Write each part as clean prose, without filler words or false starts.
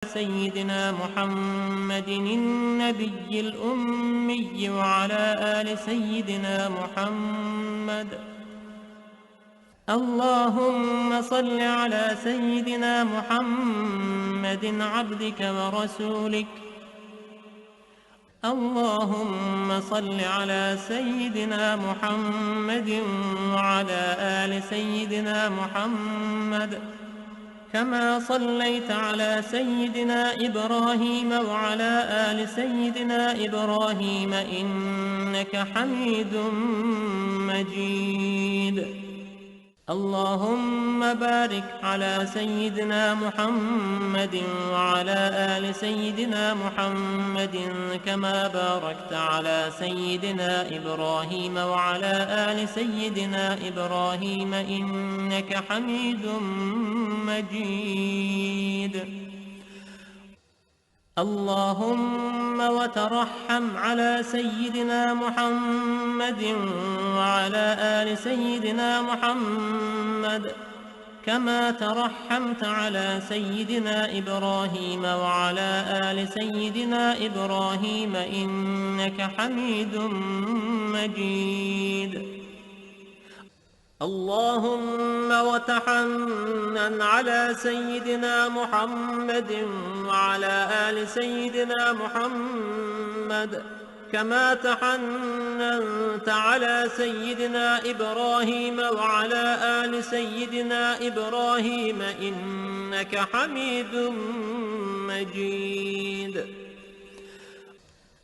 سيدنا محمد النبي الأمي وعلى آل سيدنا محمد. اللهم صل على سيدنا محمد عبدك ورسولك. اللهم صل على سيدنا محمد وعلى آل سيدنا محمد كما صليت على سيدنا إبراهيم وعلى آل سيدنا إبراهيم إنك حميد مجيد. اللهم بارك على سيدنا محمد وعلى آل سيدنا محمد كما باركت على سيدنا إبراهيم وعلى آل سيدنا إبراهيم إنك حميد مجيد. اللهم وترحم على سيدنا محمد وعلى آل سيدنا محمد كما ترحمت على سيدنا إبراهيم وعلى آل سيدنا إبراهيم إنك حميد مجيد. اللهم وتحنن على سيدنا محمد وعلى آل سيدنا محمد كما تحننت على سيدنا إبراهيم وعلى آل سيدنا إبراهيم إنك حميد مجيد.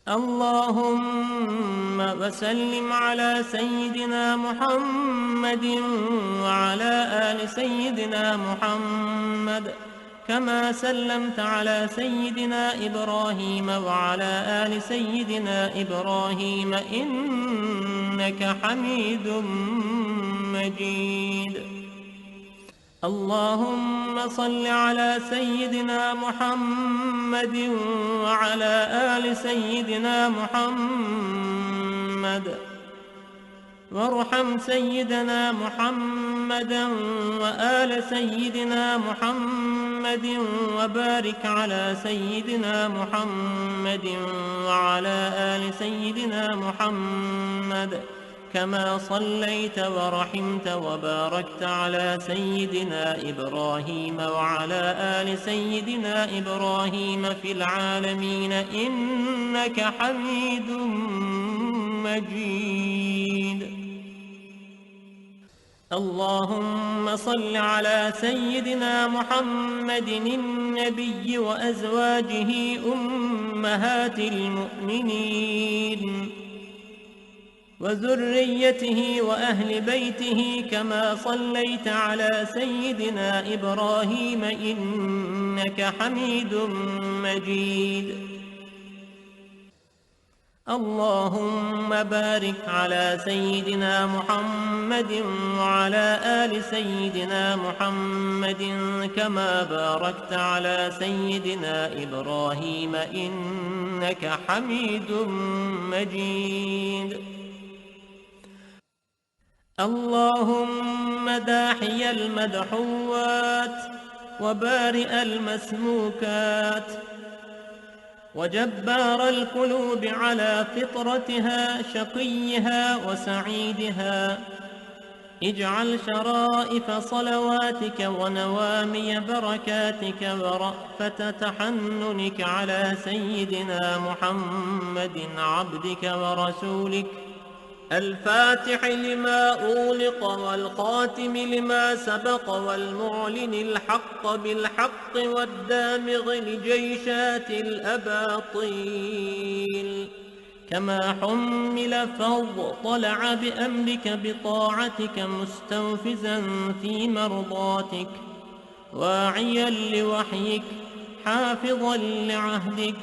اللهم وسلم على سيدنا محمد وعلى آل سيدنا محمد كما سلمت على سيدنا إبراهيم وعلى آل سيدنا إبراهيم إنك حميد مجيد. اللهم صل على سيدنا محمد وعلى آل سيدنا محمد وارحم سيدنا محمدا وآل سيدنا محمد وبارك على سيدنا محمد وعلى آل سيدنا محمد كما صليت ورحمت وباركت على سيدنا إبراهيم وعلى آل سيدنا إبراهيم في العالمين إنك حميد مجيد. اللهم صل على سيدنا محمد النبي وأزواجه أمهات المؤمنين وذريته وأهل بيته كما صليت على سيدنا إبراهيم إنك حميد مجيد. اللهم بارك على سيدنا محمد وعلى آل سيدنا محمد كما باركت على سيدنا إبراهيم إنك حميد مجيد. اللهم داحي المدحوات وبارئ المسموكات وجبار القلوب على فطرتها شقيها وسعيدها اجعل شرائف صلواتك ونوامي بركاتك ورأفة تحننك على سيدنا محمد عبدك ورسولك الفاتح لما أغلق والخاتم لما سبق والمعلن الحق بالحق والدامغ لجيشات الأباطيل كما حمل فاضطلع بأمرك بطاعتك مستوفزا في مرضاتك واعيا لوحيك حافظا لعهدك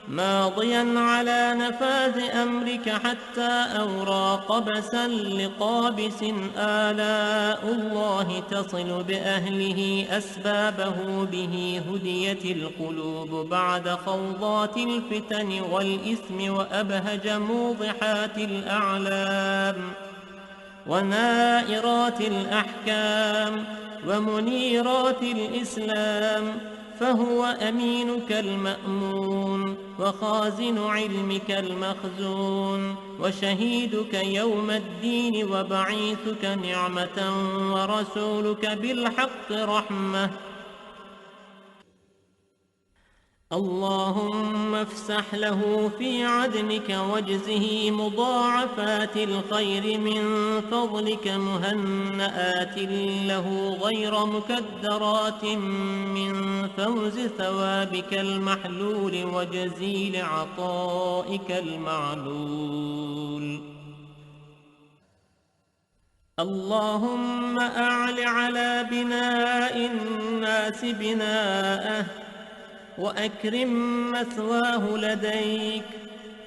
ماضيا على نفاذ أمرك حتى أورى قبسا لقابس آلاء الله تصل بأهله أسبابه به هديت القلوب بعد خوضات الفتن والإثم وأبهج موضحات الأعلام ونائرات الأحكام ومنيرات الإسلام فهو أمينك المأمون، وخازن علمك المخزون، وشهيدك يوم الدين، وبعيثك نعمة، ورسولك بالحق رحمة. اللهم افسح له في عدنك واجزه مضاعفات الخير من فضلك، مهنآت له غير مكدرات من فوز ثوابك المحلول وجزيل عطائك المعلول. اللهم أعل على بناء الناس بناءه، وأكرم مثواه لديك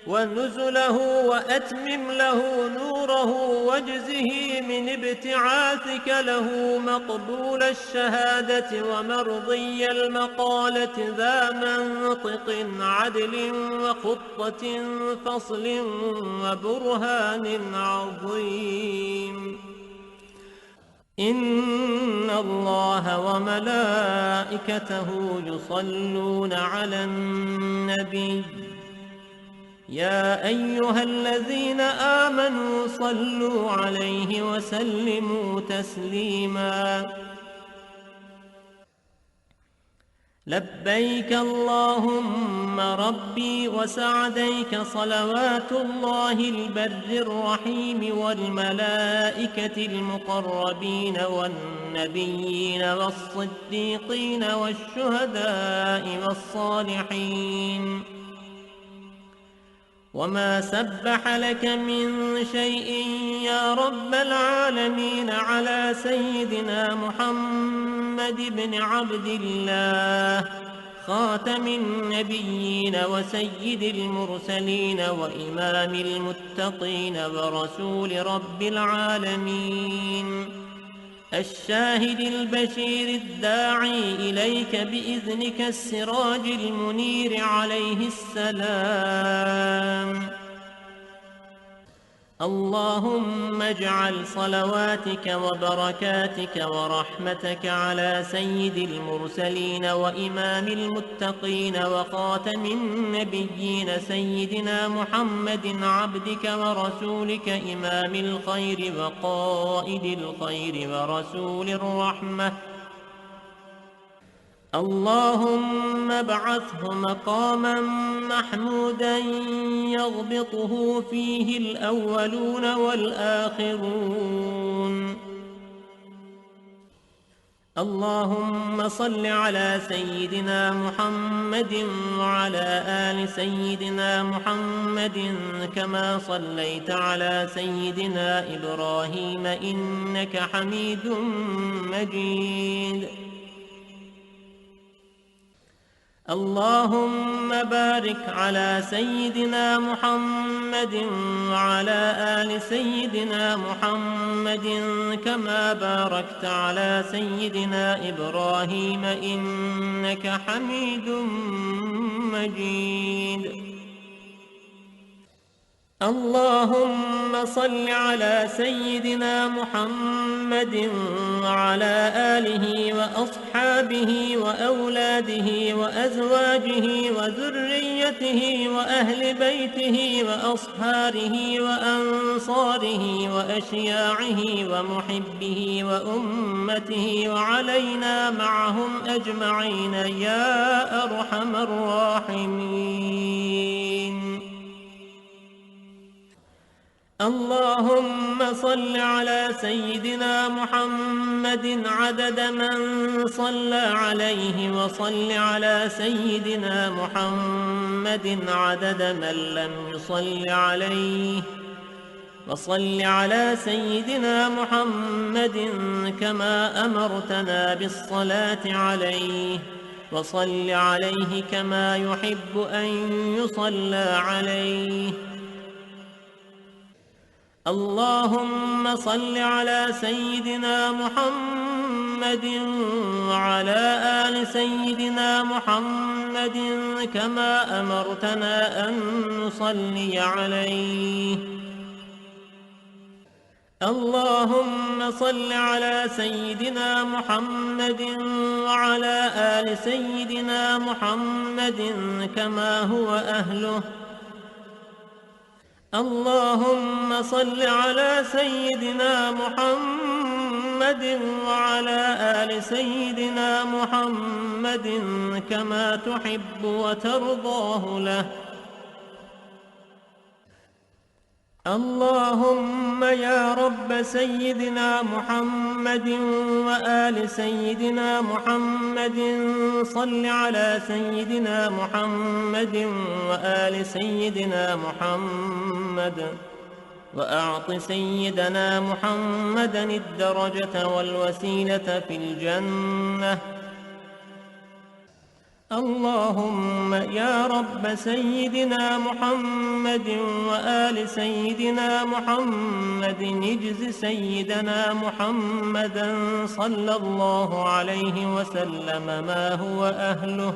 ونزله، وأتمم له نوره، واجزه من ابتعاثك له مقبول الشهادة ومرضي المقالة، ذا منطق عدل وخطة فصل وبرهان عظيم. إن الله وملائكته يصلون على النبي، يا أيها الذين آمنوا صلوا عليه وسلموا تسليما. لبيك اللهم ربي وسعديك، صلوات الله البر الرحيم والملائكة المقربين والنبيين والصديقين والشهداء والصالحين، وما سبح لك من شيء يا رب العالمين، على سيدنا محمد بن عبد الله، خاتم النبيين وسيد المرسلين وإمام المتقين ورسول رب العالمين، الشاهد البشير الداعي إليك بإذنك، السراج المنير عليه السلام. اللهم اجعل صلواتك وبركاتك ورحمتك على سيد المرسلين وإمام المتقين وخاتم النبيين، سيدنا محمد عبدك ورسولك، إمام الخير وقائد الخير ورسول الرحمة. اللهم ابعثه مقاما محمودا يغبطه فيه الأولون والآخرون. اللهم صل على سيدنا محمد وعلى آل سيدنا محمد، كما صليت على سيدنا إبراهيم إنك حميد مجيد. اللهم بارك على سيدنا محمد وعلى آل سيدنا محمد، كما باركت على سيدنا إبراهيم إنك حميد مجيد. اللهم صل على سيدنا محمد وعلى آله وأصحابه وأولاده وأزواجه وذريته وأهل بيته وأصهاره وأنصاره وأشياعه ومحبه وأمته، وعلينا معهم أجمعين يا أرحم الراحمين. اللهم صل على سيدنا محمد عدد من صلى عليه، وصل على سيدنا محمد عدد من لم يصل عليه، وصل على سيدنا محمد كما أمرتنا بالصلاة عليه، وصل عليه كما يحب أن يصلى عليه. اللهم صل على سيدنا محمد وعلى آل سيدنا محمد كما أمرتنا أن نصلي عليه. اللهم صل على سيدنا محمد وعلى آل سيدنا محمد كما هو أهله. اللهم صل على سيدنا محمد وعلى آل سيدنا محمد كما تحب وترضاه له. اللهم يا رب سيدنا محمد وآل سيدنا محمد صل على سيدنا محمد وآل سيدنا محمد وأعط سيدنا محمدا الدرجة والوسيلة في الجنة. اللهم يا رب سيدنا محمد وآل سيدنا محمد اجز سيدنا محمدا صلى الله عليه وسلم ما هو أهله.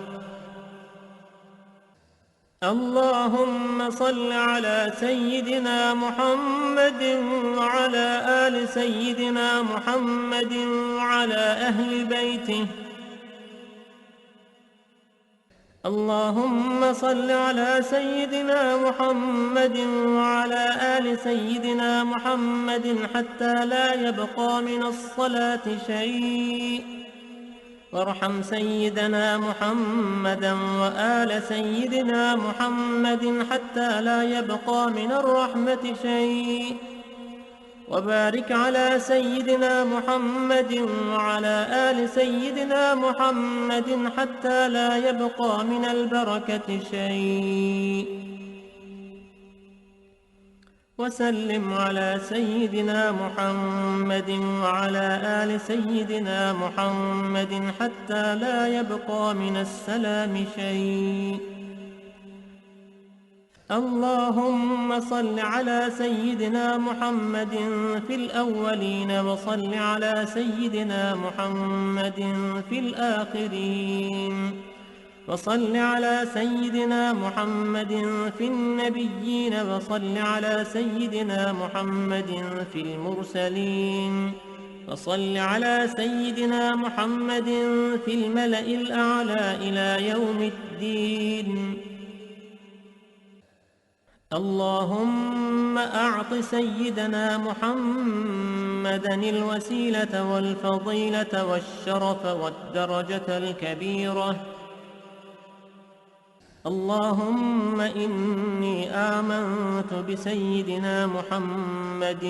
اللهم صل على سيدنا محمد وعلى آل سيدنا محمد وعلى أهل بيته. اللهم صل على سيدنا محمد وعلى آل سيدنا محمد حتى لا يبقى من الصلاة شيء. وارحم سيدنا محمدا وآل سيدنا محمد حتى لا يبقى من الرحمة شيء. وبارك على سيدنا محمد وعلى آل سيدنا محمد حتى لا يبقى من البركة شيء. وسلم على سيدنا محمد وعلى آل سيدنا محمد حتى لا يبقى من السلام شيء. اللهم صل على سيدنا محمد في الأولين وصل على سيدنا محمد في الآخرين. وصل على سيدنا محمد في النبيين وصل على سيدنا محمد في المرسلين. وصل على سيدنا محمد في الملأ الأعلى إلى يوم الدين. اللهم أعط سيدنا محمدا الوسيلة والفضيلة والشرف والدرجة الكبيرة. اللهم إني آمنت بسيدنا محمد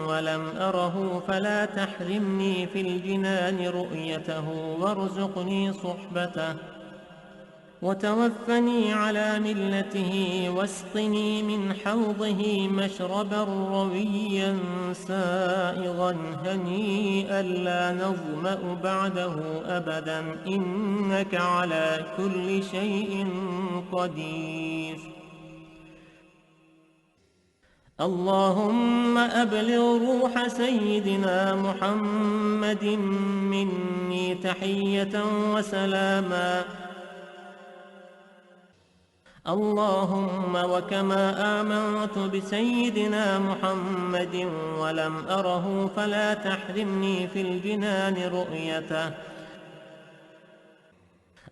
ولم أره فلا تحرمني في الجنان رؤيته وارزقني صحبته. وتوفني على ملته واسقني من حوضه مشربا رويا سائغا هنيئا لا نظمأ بعده أبدا إنك على كل شيء قدير. اللهم أبلغ روح سيدنا محمد مني تحية وسلاما. اللهم وكما آمنت بسيدنا محمد ولم أره فلا تحرمني في الجنان رؤيته.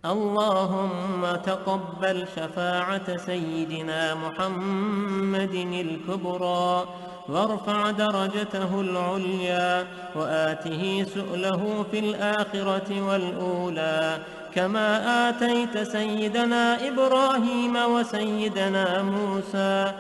اللهم تقبل شفاعة سيدنا محمد الكبرى وارفع درجته العليا وآته سؤله في الآخرة والأولى كما آتيت سيدنا إبراهيم وسيدنا موسى.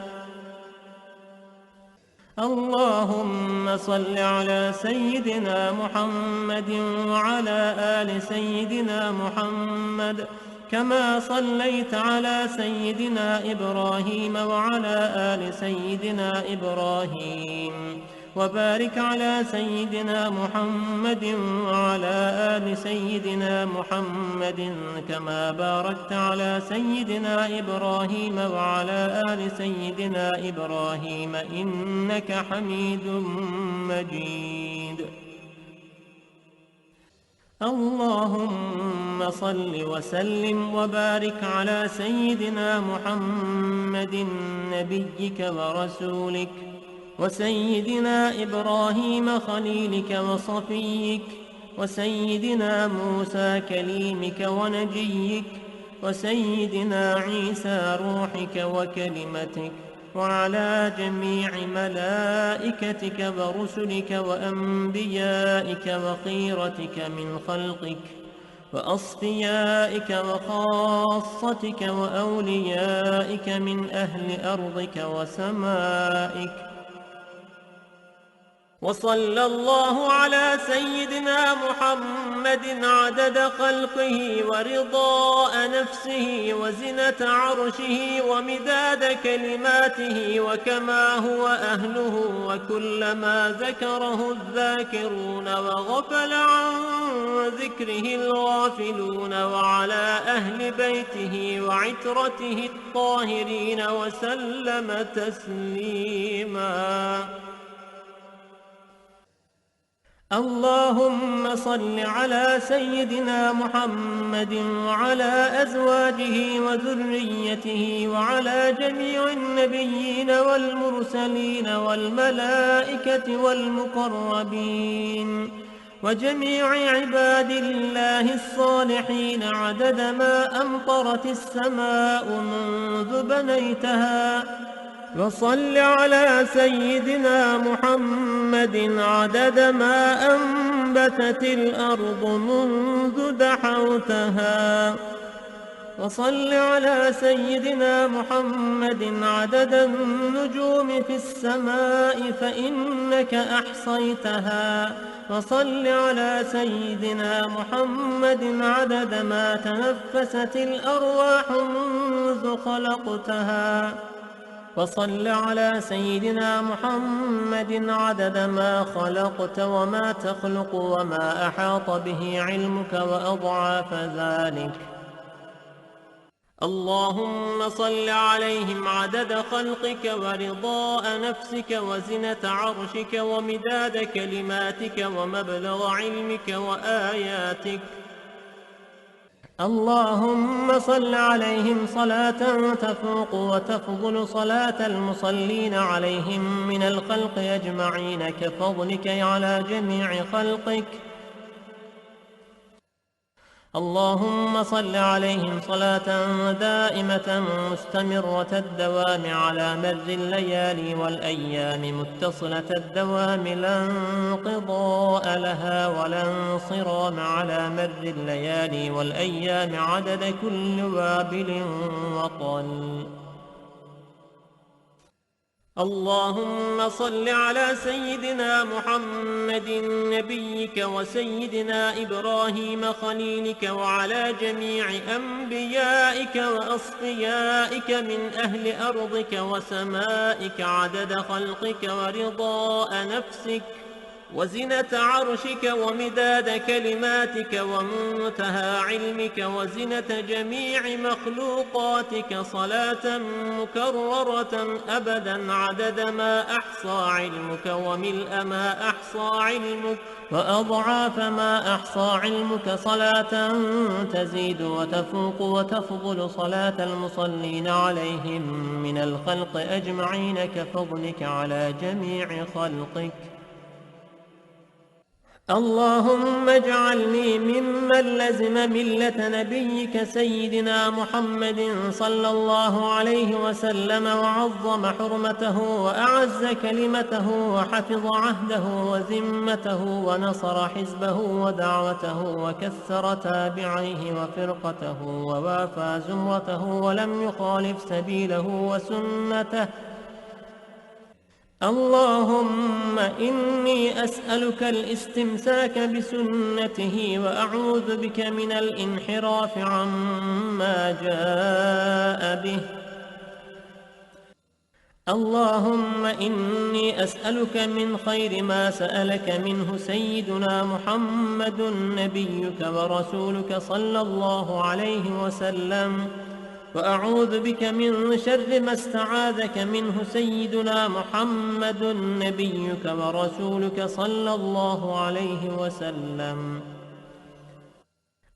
اللهم صل على سيدنا محمد وعلى آل سيدنا محمد كما صليت على سيدنا إبراهيم وعلى آل سيدنا إبراهيم. وبارك على سيدنا محمد وعلى آل سيدنا محمد كما باركت على سيدنا إبراهيم وعلى آل سيدنا إبراهيم إنك حميد مجيد. اللهم صل وسلم وبارك على سيدنا محمد نبيك ورسولك وسيدنا إبراهيم خليلك وصفيك، وسيدنا موسى كليمك ونجيك، وسيدنا عيسى روحك وكلمتك، وعلى جميع ملائكتك ورسلك وأنبيائك وخيرتك من خلقك وأصفيائك وخاصتك وأوليائك من أهل أرضك وسمائك. وصلى الله على سيدنا محمد عدد خلقه ورضاء نفسه وزنة عرشه ومداد كلماته وكما هو أهله، وكل ما ذكره الذاكرون وغفل عن ذكره الغافلون، وعلى أهل بيته وعترته الطاهرين وسلم تسليما. اللهم صل على سيدنا محمد وعلى أزواجه وذريته وعلى جميع النبيين والمرسلين والملائكة والمقربين وجميع عباد الله الصالحين عدد ما أمطرت السماء منذ بنيتها. وصل على سيدنا محمد عدد ما أنبتت الأرض منذ دحوتها. وصل على سيدنا محمد عدد النجوم في السماء فإنك أحصيتها. وصل على سيدنا محمد عدد ما تنفست الأرواح منذ خلقتها. وصل على سيدنا محمد عدد ما خلقت وما تخلق وما أحاط به علمك وأضعاف ذلك. اللهم صل عليهم عدد خلقك ورضاء نفسك وزنة عرشك ومداد كلماتك ومبلغ علمك وآياتك. اللهم صل عليهم صلاة تفوق وتفضل صلاة المصلين عليهم من الخلق أجمعين كفضلك على جميع خلقك. اللهم صل عليهم صلاة دائمة مستمرة الدوام على مر الليالي والأيام متصلة الدوام لا انقضاء لها ولا انصرام على مر الليالي والأيام عدد كل وابل وطل. اللهم صل على سيدنا محمد نبيك وسيدنا إبراهيم خليلك وعلى جميع أنبيائك وأصفيائك من أهل أرضك وسمائك عدد خلقك ورضاء نفسك وزنة عرشك ومداد كلماتك ومنتهى علمك وزنة جميع مخلوقاتك صلاة مكررة أبدا عدد ما أحصى علمك وملء ما أحصى علمك وأضعاف ما أحصى علمك صلاة تزيد وتفوق وتفضل صلاة المصلين عليهم من الخلق أجمعين كفضلك على جميع خلقك. اللهم اجعلني ممن لزم ملة نبيك سيدنا محمد صلى الله عليه وسلم وعظم حرمته وأعز كلمته وحفظ عهده وذمته ونصر حزبه ودعوته وكثر تابعيه وفرقته ووافى زمرته ولم يخالف سبيله وسنته. اللهم إني أسألك الاستمساك بسنته وأعوذ بك من الانحراف عما جاء به. اللهم إني أسألك من خير ما سألك منه سيدنا محمد نبيك ورسولك صلى الله عليه وسلم، وأعوذ بك من شر ما استعاذك منه سيدنا محمد نبيك ورسولك صلى الله عليه وسلم.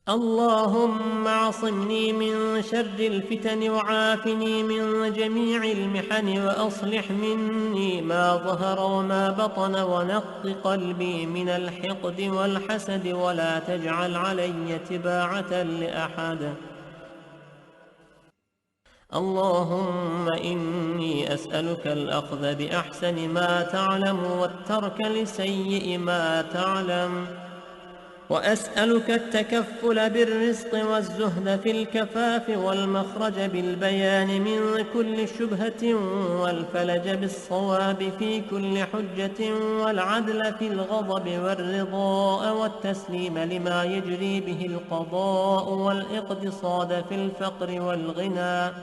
اللهم اعصمني من شر الفتن وعافني من جميع المحن وأصلح مني ما ظهر وما بطن ونق قلبي من الحقد والحسد ولا تجعل علي تباعة لأحد. اللهم إني أسألك الأخذ بأحسن ما تعلم والترك لسيء ما تعلم، وأسألك التكفل بالرزق والزهد في الكفاف والمخرج بالبيان من كل شبهة والفلج بالصواب في كل حجة والعدل في الغضب والرضاء والتسليم لما يجري به القضاء والاقتصاد في الفقر والغنى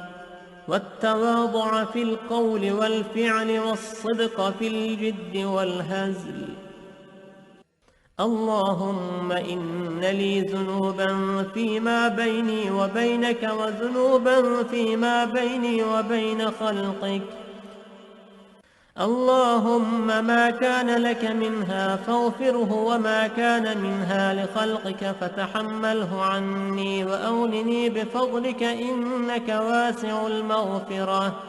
والتواضع في القول والفعل والصدق في الجد والهزل. اللهم إن لي ذنوبا فيما بيني وبينك وذنوبا فيما بيني وبين خلقك، اللهم ما كان لك منها فاغفره وما كان منها لخلقك فتحمله عني وأولني بفضلك إنك واسع المغفرة.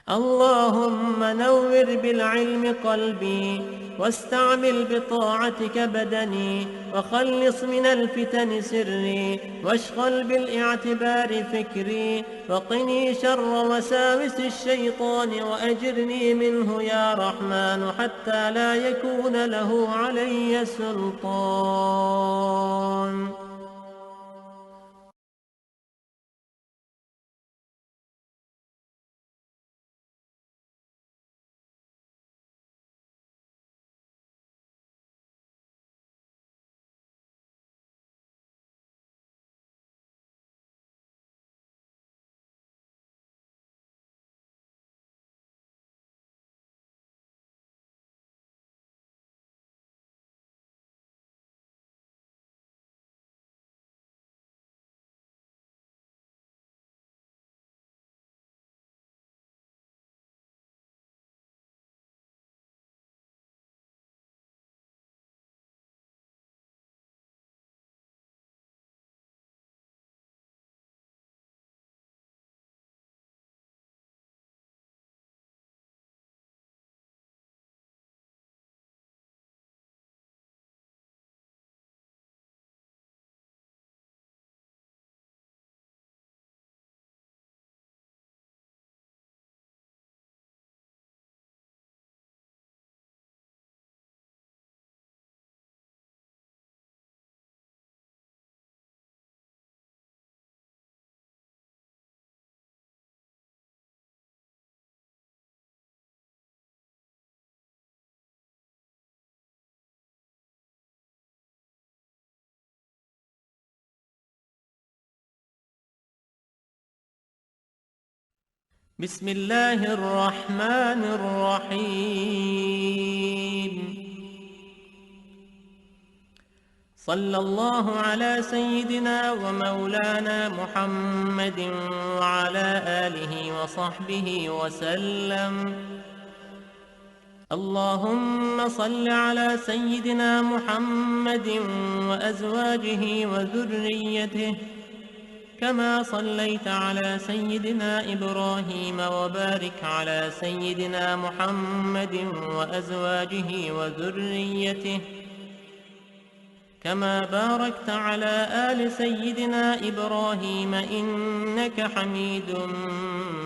اللهم نور بالعلم قلبي واستعمل بطاعتك بدني وخلص من الفتن سري واشغل بالاعتبار فكري وقني شر وساوس الشيطان وأجرني منه يا رحمن حتى لا يكون له علي سلطان. بسم الله الرحمن الرحيم. صلى الله على سيدنا ومولانا محمد وعلى آله وصحبه وسلم. اللهم صل على سيدنا محمد وأزواجه وذريته كما صليت على سيدنا إبراهيم وبارك على سيدنا محمد وأزواجه وذريته كما باركت على آل سيدنا إبراهيم إنك حميد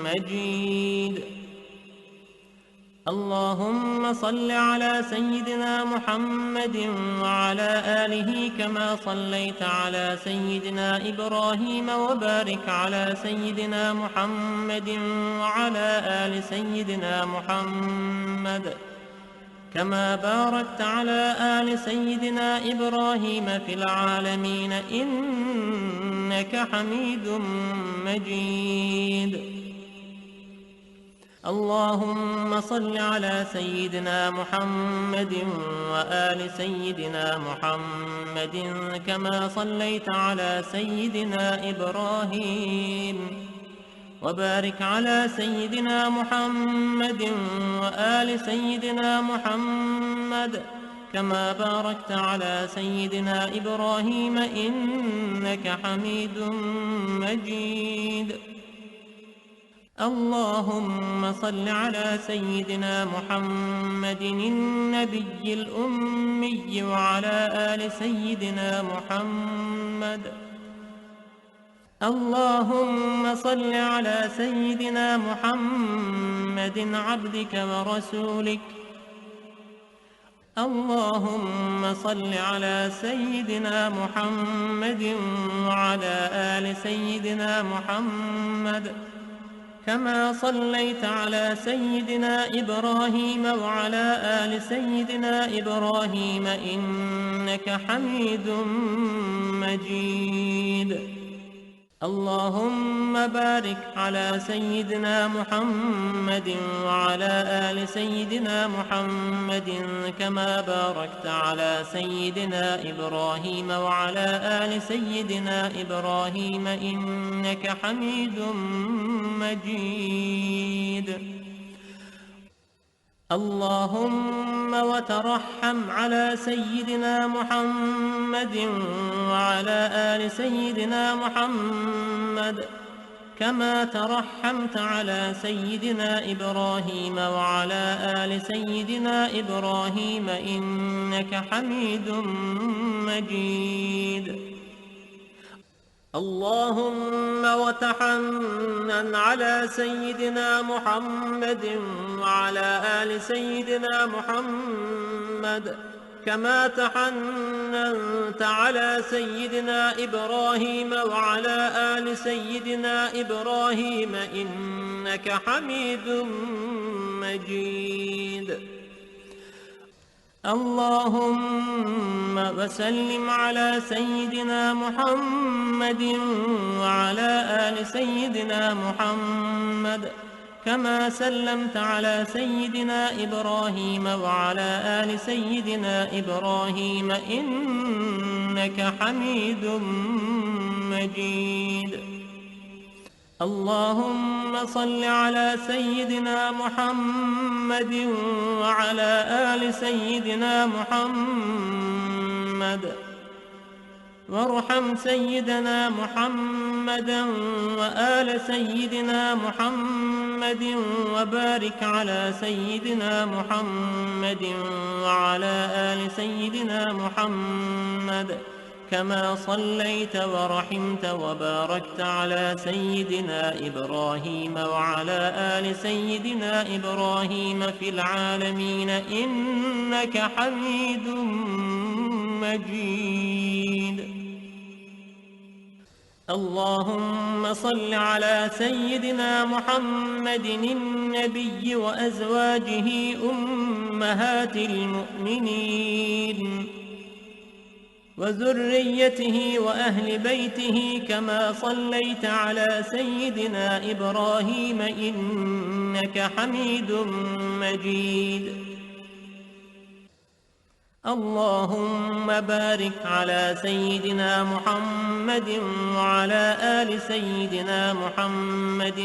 مجيد. اللهم صل على سيدنا محمد وعلى آله كما صليت على سيدنا إبراهيم وبارك على سيدنا محمد وعلى آل سيدنا محمد كما باركت على آل سيدنا إبراهيم في العالمين إنك حميد مجيد. اللهم صل على سيدنا محمد وآل سيدنا محمد كما صليت على سيدنا إبراهيم وبارك على سيدنا محمد وآل سيدنا محمد كما باركت على سيدنا إبراهيم إنك حميد مجيد. اللهم صل على سيدنا محمد النبي الأمي وعلى آل سيدنا محمد. اللهم صل على سيدنا محمد عبدك ورسولك. اللهم صل على سيدنا محمد وعلى آل سيدنا محمد كما صليت على سيدنا إبراهيم وعلى آل سيدنا إبراهيم إنك حميد مجيد. اللهم بارك على سيدنا محمد وعلى آل سيدنا محمد كما باركت على سيدنا إبراهيم وعلى آل سيدنا إبراهيم إنك حميد مجيد. اللهم وترحم على سيدنا محمد وعلى آل سيدنا محمد كما ترحمت على سيدنا إبراهيم وعلى آل سيدنا إبراهيم إنك حميد مجيد. اللهم وتحنن على سيدنا محمد وعلى آل سيدنا محمد كما تحننت على سيدنا إبراهيم وعلى آل سيدنا إبراهيم إنك حميد مجيد. اللهم وسلم على سيدنا محمد وعلى آل سيدنا محمد كما سلمت على سيدنا إبراهيم وعلى آل سيدنا إبراهيم إنك حميد مجيد. اللهم صل على سيدنا محمد وعلى آل سيدنا محمد وارحم سيدنا محمدا وآل سيدنا محمد وبارك على سيدنا محمد وعلى آل سيدنا محمد كما صليت ورحمت وباركت على سيدنا إبراهيم وعلى آل سيدنا إبراهيم في العالمين إنك حميد مجيد. اللهم صل على سيدنا محمد النبي وأزواجه أمهات المؤمنين وذريته وأهل بيته كما صليت على سيدنا إبراهيم إنك حميد مجيد. اللهم بارك على سيدنا محمد وعلى آل سيدنا محمد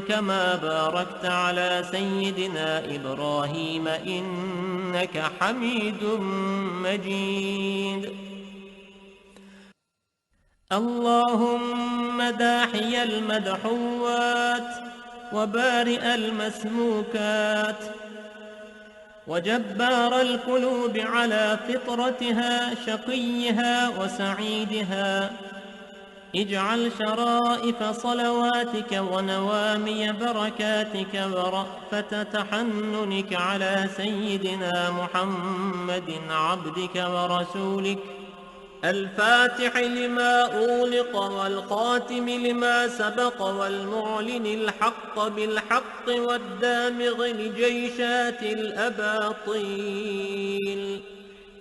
كما باركت على سيدنا إبراهيم إنك حميد مجيد. اللهم داحي المدحوات وبارئ المسموكات وجبار القلوب على فطرتها شقيها وسعيدها اجعل شرائف صلواتك ونوامي بركاتك ورأفة تحننك على سيدنا محمد عبدك ورسولك الفاتح لما أغلق والخاتم لما سبق والمعلن الحق بالحق والدامغ لجيشات الأباطيل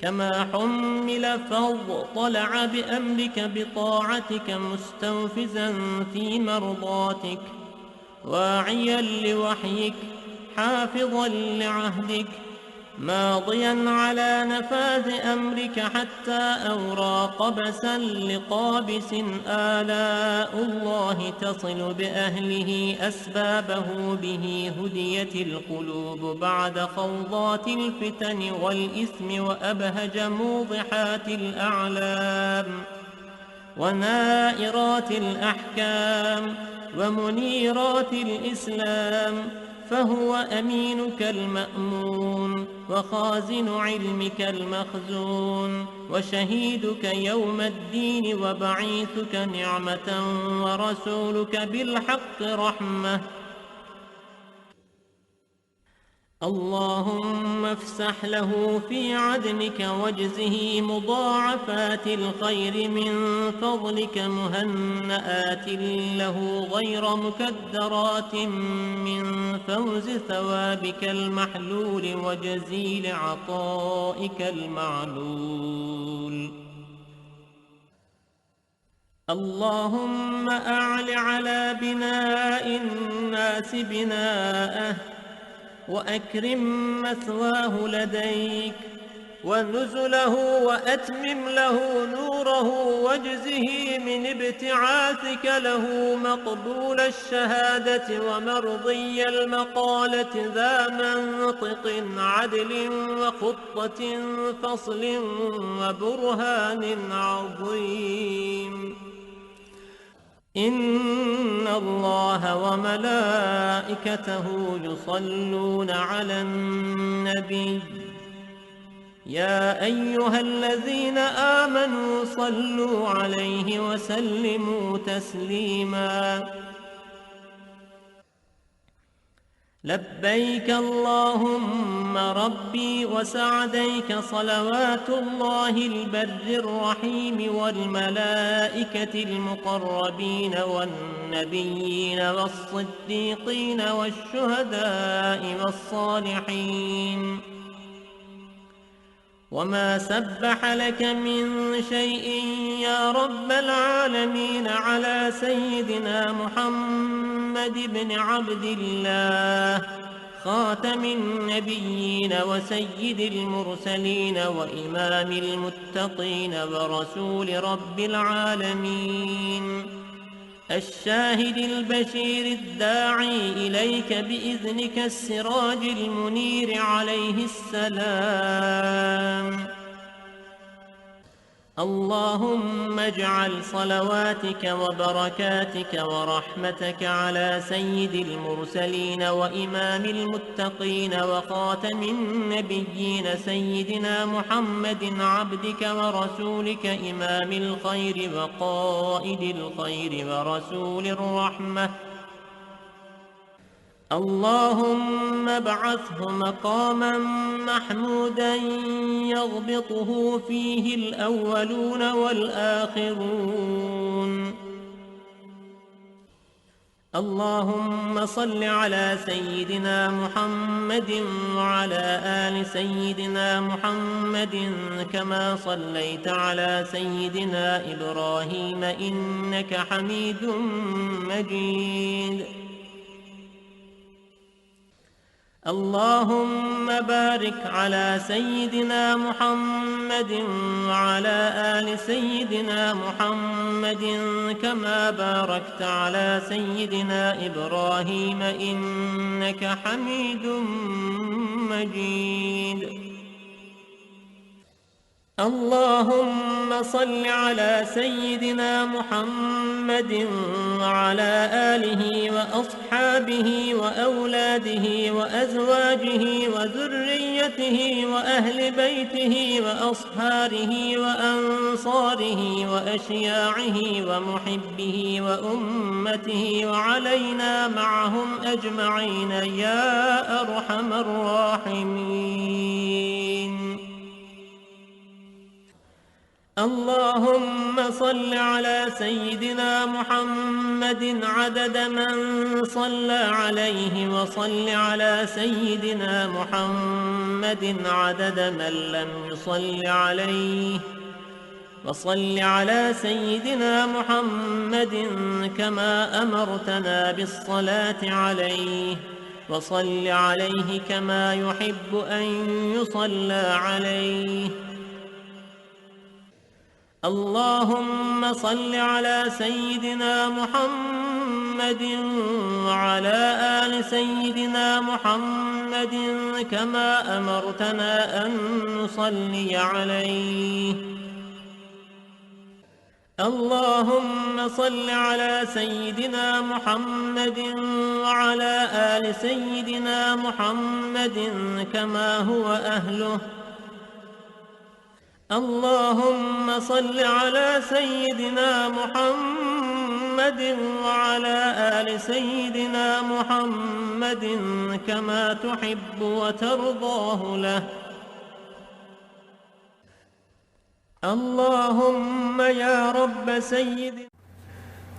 كما حمل فاضطلع بأمرك بطاعتك مستوفزا في مرضاتك واعيا لوحيك حافظا لعهدك ماضيا على نفاذ أمرك حتى أورى قبسا لقابس. آلاء الله تصل بأهله أسبابه، به هديت القلوب بعد خوضات الفتن والإثم وأبهج موضحات الأعلام ونائرات الأحكام ومنيرات الإسلام. فهو أمينك المأمون وخازن علمك المخزون وشهيدك يوم الدين وبعيثك نعمة ورسولك بالحق رحمة. اللهم افسح له في عدنك واجزه مضاعفات الخير من فضلك، مهنآت له غير مكدرات من فوز ثوابك المحلول وجزيل عطائك المعلول. اللهم أعل على بناء الناس بناءه وأكرم مثواه لديك ونزله، وأتمم له نوره واجزه من ابتعاثك له مقبول الشهادة ومرضي المقالة، ذا منطق عدل وخطة فصل وبرهان عظيم. إن الله وملائكته يصلون على النبي، يا أيها الذين آمنوا صلوا عليه وسلموا تسليما. لبيك اللهم ربي وسعديك، صلوات الله البر الرحيم والملائكة المقربين والنبيين والصديقين والشهداء والصالحين. وما سبح لك من شيء يا رب العالمين على سيدنا محمد بن عبد الله، خاتم النبيين وسيد المرسلين وإمام المتقين ورسول رب العالمين، الشاهد البشير الداعي إليك بإذنك السراج المنير عليه السلام. اللهم اجعل صلواتك وبركاتك ورحمتك على سيد المرسلين وإمام المتقين وخاتم النبيين سيدنا محمد عبدك ورسولك، إمام الخير وقائد الخير ورسول الرحمة. اللهم ابعثه مقاما محمودا يغبطه فيه الأولون والآخرون. اللهم صل على سيدنا محمد وعلى آل سيدنا محمد كما صليت على سيدنا إبراهيم إنك حميد مجيد. اللهم بارك على سيدنا محمد وعلى آل سيدنا محمد كما باركت على سيدنا إبراهيم إنك حميد مجيد. اللهم صل على سيدنا محمد وعلى آله وأصحابه وأولاده وأزواجه وذريته وأهل بيته وأصهاره وأنصاره وأشياعه ومحبه وأمته وعلينا معهم أجمعين يا أرحم الراحمين. اللهم صل على سيدنا محمد عدد من صلى عليه، وصل على سيدنا محمد عدد من لم يصل عليه، وصل على سيدنا محمد كما أمرتنا بالصلاة عليه، وصل عليه كما يحب أن يصلى عليه. اللهم صل على سيدنا محمد وعلى آل سيدنا محمد كما أمرتنا أن نصلي عليه. اللهم صل على سيدنا محمد وعلى آل سيدنا محمد كما هو أهله. اللهم صل على سيدنا محمد وعلى آل سيدنا محمد كما تحب وترضاه له. اللهم يا رب سيدنا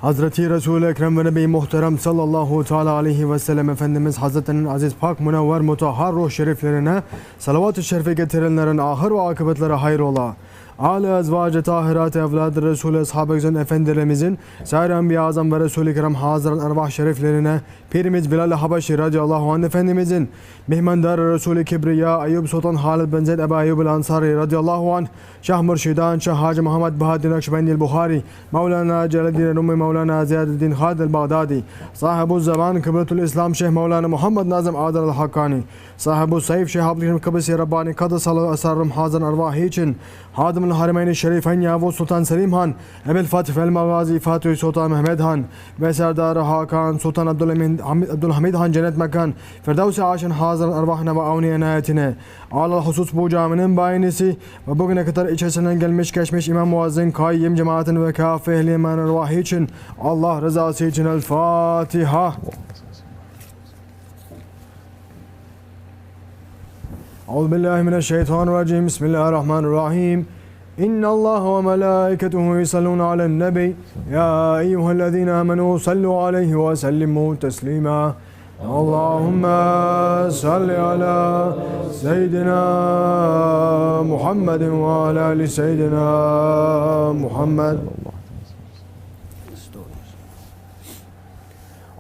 Hazreti Resul-i Ekrem ve Nebi Muhterem sallallahu teala aleyhi ve sellem Efendimiz Hazretlerinin aziz pak münevver mutahhar ruh şeriflerine salavat-ı şerife getirenlerin ahir ve akıbetleri hayır ola. Âli ezvâc-ı tahirat evlad-ı Resul-i Ashab-ı Güzel Efendilerimizin sair Enbiya Azam ve Resul-i Ekrem hazıran ervah şeriflerine Pirimiz Bilal-i Habeşi radıyallahu anh Efendimizin mihmendar-ı Resul-i Kibriya Eyyub Sultan Halid bin Zeyd Ebu Eyyub el-Ansari radıyallahu anh Şah Mürşidan Şah Hacı Muhammed Bahaddin Nakşibendi Buhari Mevlana Celaleddin Rumi Mevlana Ziyadeddin Halid el-Bağdadi Sahibu Zaman Kıbretul İslam Şeyh Mevlana Muhammed Nazım Adel el-Hakkani Sahibu Sayf Şeyh Abdülhamid Kıbrıs-i Rabbani Kadısalı Esrarım hazır ervahı için Hadım Harimeyn-i Şerifen Yavuz Sultan Selim Han, Ebil Fatih el-Mağazi Fatih Sultan Mehmed Han ve Serdar Hakan Sultan Abdülhamid Han cennet mekan Firdevs-i Aşın hazır ervahına ve avni enayetine alal husus bu caminin bayinisi ve bugüne kadar içerisinden gelmiş geçmiş İmam Muazzin Kayyim cemaatin ve kâfe ehli iman ervahı için Allah rızası için El Fatiha. Euzubillahimineşşeytanirracim. Bismillahirrahmanirrahim. İnnallâhe ve melâiketuhu yusallûne alen-nebi. Ya eyyühellezîne âmenû sallû aleyhi ve sellimû teslîmâ. Allahümme salli ala seyyidina Muhammedin ve ala ali seyyidina Muhammed.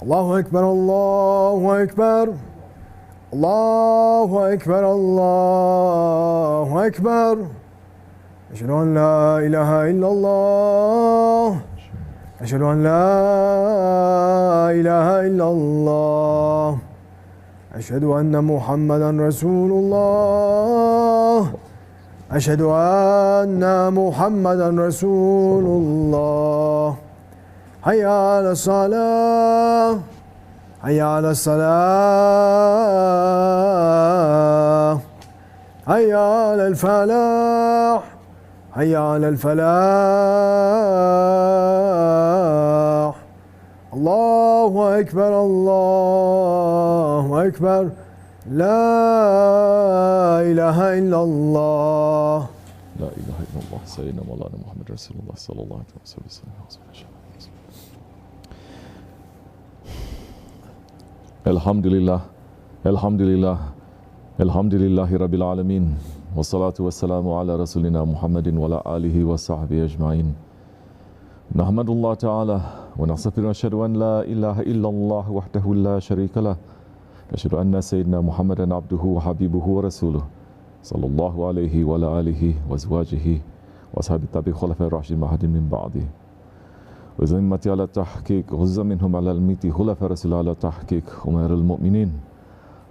Allahu Ekber, Allahu Ekber. Allahu Ekber, Allahu Ekber. Eşhedü en la ilahe illallah. Eşhedü en la ilahe illallah. Eşhedü enne Muhammeden Resulullah. Eşhedü enne Muhammeden Resulullah. Hayya alas-salah. Hayya alas-salah. Hayya alel-felah. Hayya alel-felah. Allahu Ekber, Allahu Ekber. La ilahe illallah. La ilahe illallah. Seyyidina Mevlana Muhammed Resulullah sallallahu aleyhi ve sellem. Elhamdülillah, elhamdülillah, elhamdülillahi Rabbil alemin. Ve salatu ve selamu ala Resulina Muhammedin ve ala alihi ve sahbihi ecmain. Nahmedullah Teala ve nasafir ve şehdu en la ilahe illallah vahdehu la şerike lah. Eşhedü enne seyyidina Muhammeden abduhu ve habibuhu ve resuluhu. Sallallahu aleyhi ve ala alihi ve ezvacihi ve ashabi tabi khulafai raşidin mahadin min ba'di. وزمتي على التحقيق غزة منهم على الميت خلفاء رسول على التحقيق أمير المؤمنين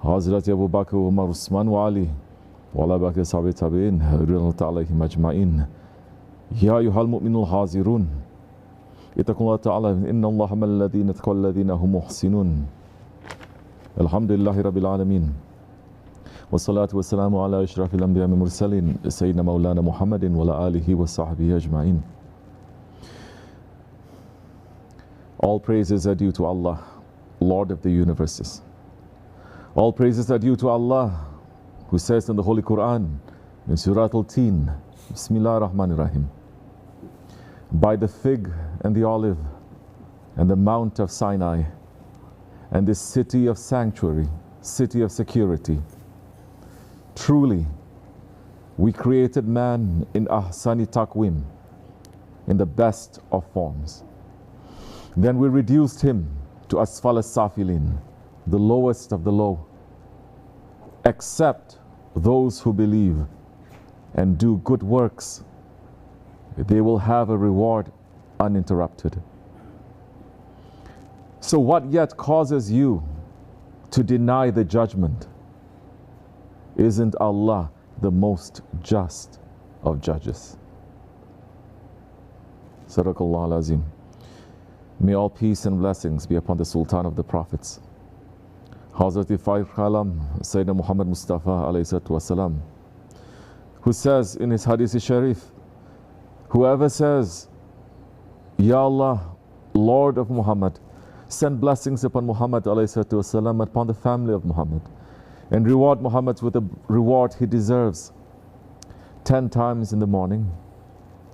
حضرات أبو بكر وعمر وعثمان وعلي وعلى بقية صحابة التابعين رضي الله تعالى عليهم أجمعين. يا أيها المؤمنون الحاضرون اتقوا الله تعالى إن الله مع الذين اتقوا الذين هم محسنون. الحمد لله رب العالمين والصلاة والسلام على أشرف الأنبياء والمرسلين سيدنا مولانا محمد وعلى آله وصحبه أجمعين. All praises are due to Allah, Lord of the universes. All praises are due to Allah, who says in the Holy Quran, in Surah Al-Tin, BismillahirRahmanirRahim, by the fig and the olive and the mount of Sinai and this city of sanctuary, city of security, truly we created man in Ahsani Taqwim, in the best of forms. Then we reduced him to Asfal as-Safilin, the lowest of the low. Except those who believe and do good works, they will have a reward uninterrupted. So what yet causes you to deny the judgment? Isn't Allah the most just of judges? Sadaqallah al-Azim. May all peace and blessings be upon the Sultan of the Prophets, Hazrati Faiz Khalam, Sayyidina Muhammad Mustafa alayhi wasalam, who says in his Hadith Sharif, whoever says, Ya Allah, Lord of Muhammad, send blessings upon Muhammad alayhi wasalam, upon the family of Muhammad, and reward Muhammad with the reward he deserves 10 times in the morning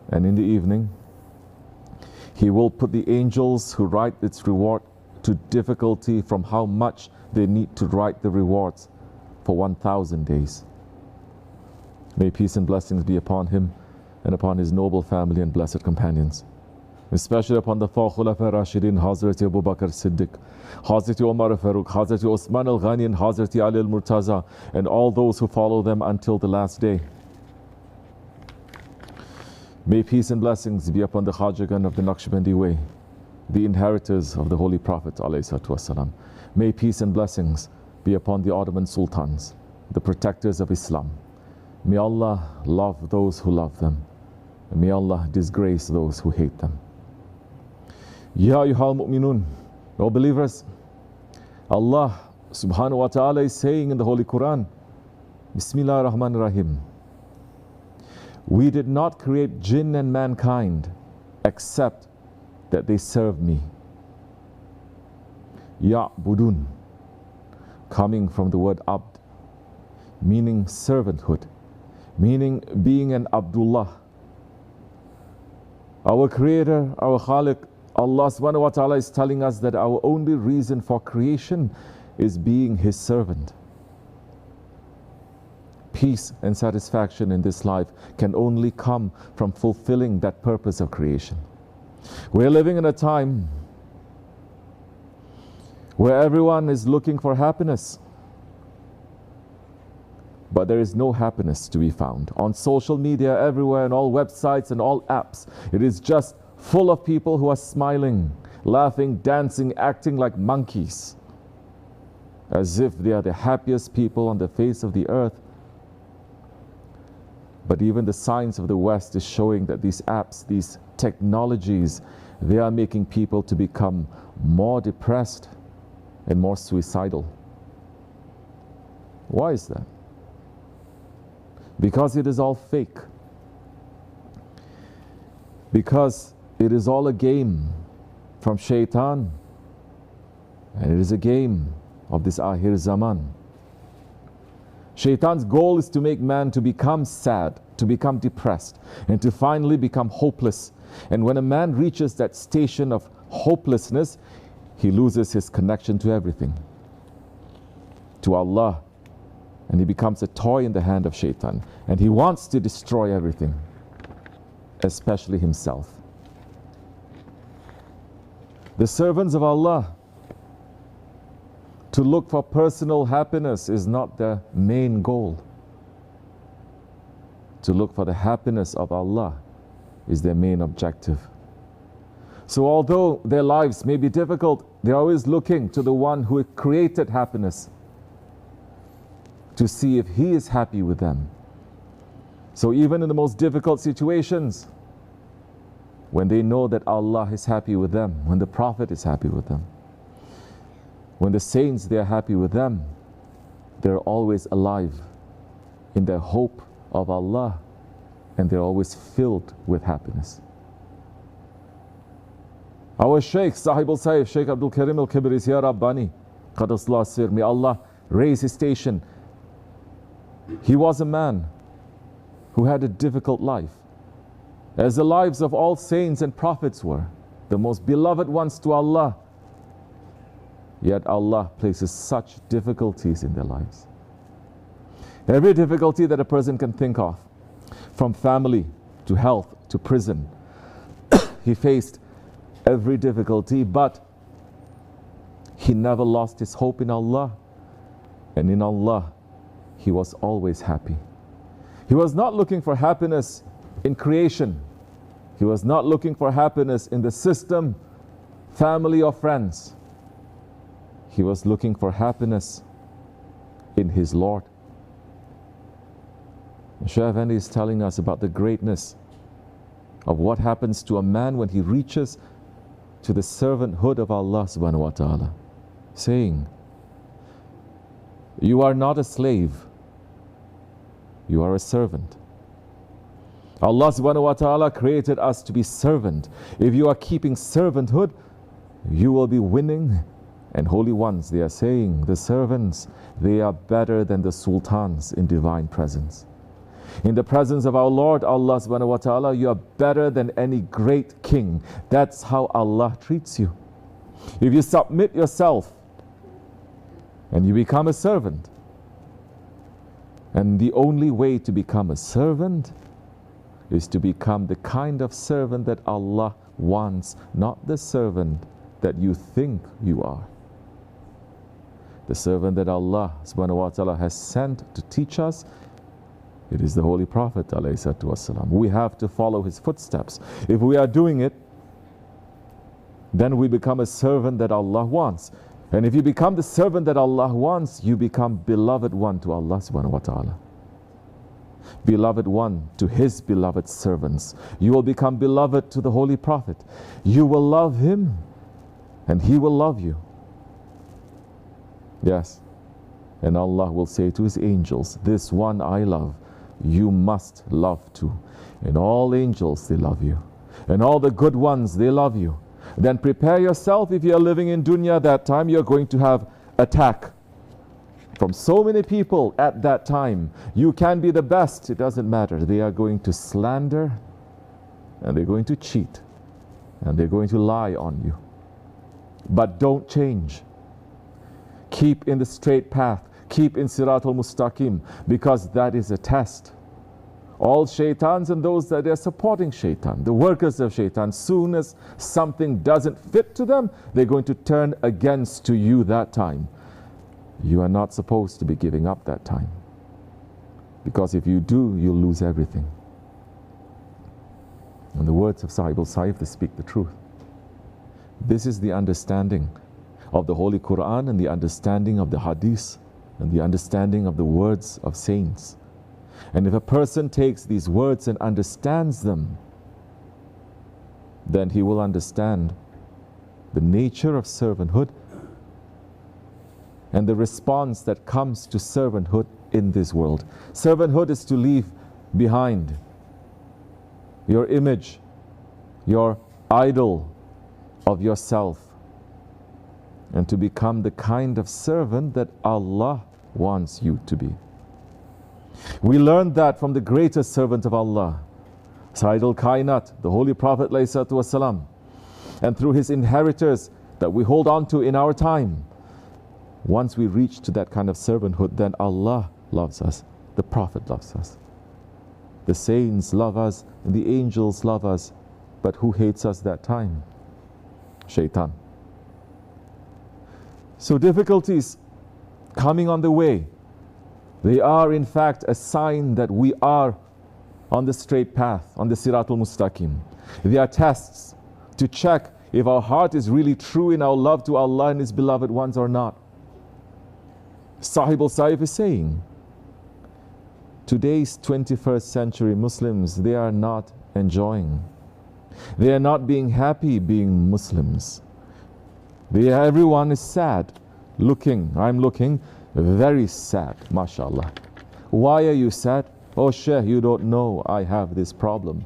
and in the evening, he will put the angels who write its reward to difficulty from how much they need to write the rewards for 1,000 days. May peace and blessings be upon him and upon his noble family and blessed companions, especially upon the four Khulafa Rashidin, Hazrati Abu Bakr Siddiq, Hazrati Umar Farooq, Hazrati Osman al-Ghani, and Hazrati Ali al-Murtaza, and all those who follow them until the last day. May peace and blessings be upon the Khajagan of the Naqshbandi way, the inheritors of the Holy Prophet ﷺ. May peace and blessings be upon the Ottoman Sultans, the protectors of Islam. May Allah love those who love them, and may Allah disgrace those who hate them. Ya ayyuhal mu'minun, O believers, Allah subhanahu wa ta'ala is saying in the Holy Quran, Bismillahirrahmanirrahim, we did not create jinn and mankind except that they serve me. Ya'budun, coming from the word abd, meaning servanthood, meaning being an Abdullah. Our Creator, our Khaliq, Allah subhanahu wa ta'ala is telling us that our only reason for creation is being His servant. Peace and satisfaction in this life can only come from fulfilling that purpose of creation. We're living in a time where everyone is looking for happiness, but there is no happiness to be found. On social media, everywhere, and all websites and all apps, it is just full of people who are smiling, laughing, dancing, acting like monkeys, as if they are the happiest people on the face of the earth. But even the science of the West is showing that these apps, these technologies, they are making people to become more depressed and more suicidal. Why is that? Because it is all fake. Because it is all a game from Shaitan, and it is a game of this Akhir Zaman. Shaitan's goal is to make man to become sad, to become depressed, and to finally become hopeless. And when a man reaches that station of hopelessness, he loses his connection to everything, to Allah, and he becomes a toy in the hand of Shaitan. And he wants to destroy everything, especially himself. The servants of Allah, to look for personal happiness is not their main goal. To look for the happiness of Allah is their main objective. So although their lives may be difficult, they're always looking to the one who created happiness to see if He is happy with them. So even in the most difficult situations, when they know that Allah is happy with them, when the Prophet is happy with them, when the saints, they are happy with them, they're always alive in their hope of Allah, and they're always filled with happiness. Our Shaykh, Sahib al-Saif, Shaykh Abdul Karim al-Kibri, Ya Rabbani, Qadasullah Sir, may Allah raise his station. He was a man who had a difficult life, as the lives of all saints and prophets were, the most beloved ones to Allah. Yet Allah places such difficulties in their lives. Every difficulty that a person can think of, from family to health to prison, he faced every difficulty, but He never lost his hope in Allah. And in Allah, he was always happy. He was not looking for happiness in creation. He was not looking for happiness in the system, family, or friends. He was looking for happiness in his Lord. Shaykh Effendi is telling us about the greatness of what happens to a man when he reaches to the servanthood of Allah subhanahu wa ta'ala, saying, you are not a slave, you are a servant. Allah subhanahu wa ta'ala created us to be servant. If you are keeping servanthood, you will be winning. And holy ones, they are saying, the servants, they are better than the sultans in divine presence. In the presence of our Lord, Allah subhanahu wa ta'ala, you are better than any great king. That's how Allah treats you. If you submit yourself and you become a servant, and the only way to become a servant is to become the kind of servant that Allah wants, not the servant that you think you are. The servant that Allah subhanahu wa ta'ala has sent to teach us, it is the Holy Prophet ﷺ. We have to follow his footsteps. If we are doing it, then we become a servant that Allah wants. And if you become the servant that Allah wants, you become beloved one to Allah subhanahu wa ta'ala. Beloved one to his beloved servants. You will become beloved to the Holy Prophet. You will love him and he will love you. Yes. And Allah will say to his angels, this one I love, you must love too. And all angels, they love you. And all the good ones, they love you. Then prepare yourself. If you are living in dunya that time, you're going to have attack from so many people at that time. You can be the best, it doesn't matter. They are going to slander, and they're going to cheat, and they're going to lie on you. But don't change. Keep in the straight path. Keep in Siratul Mustaqim, because that is a test. All shaitans and those that are supporting shaitan, the workers of shaitan, soon as something doesn't fit to them, they're going to turn against to you that time. You are not supposed to be giving up that time, because if you do, you'll lose everything. And the words of Sahib al-Saif, they speak the truth. This is the understanding of the Holy Quran, and the understanding of the Hadith, and the understanding of the words of saints. And if a person takes these words and understands them, then he will understand the nature of servanthood and the response that comes to servanthood in this world. Servanthood is to leave behind your image, your idol of yourself, and to become the kind of servant that Allah wants you to be. We learned that from the greatest servant of Allah, Sayyid al-Kainat, the Holy Prophet ﷺ, and through his inheritors that we hold on to in our time. Once we reach to that kind of servanthood, then Allah loves us, the Prophet loves us, the saints love us, and the angels love us. But who hates us that time? Shaitan. So difficulties coming on the way, they are in fact a sign that we are on the straight path, on the Siratul Mustaqim. They are tests to check if our heart is really true in our love to Allah and his beloved ones or not. Sahib al-Saif is saying, today's 21st century Muslims, they are not enjoying. They are not being happy being Muslims. Everyone is sad, I'm looking very sad, mashallah. Why are you sad? Oh Shaykh, you don't know, I have this problem.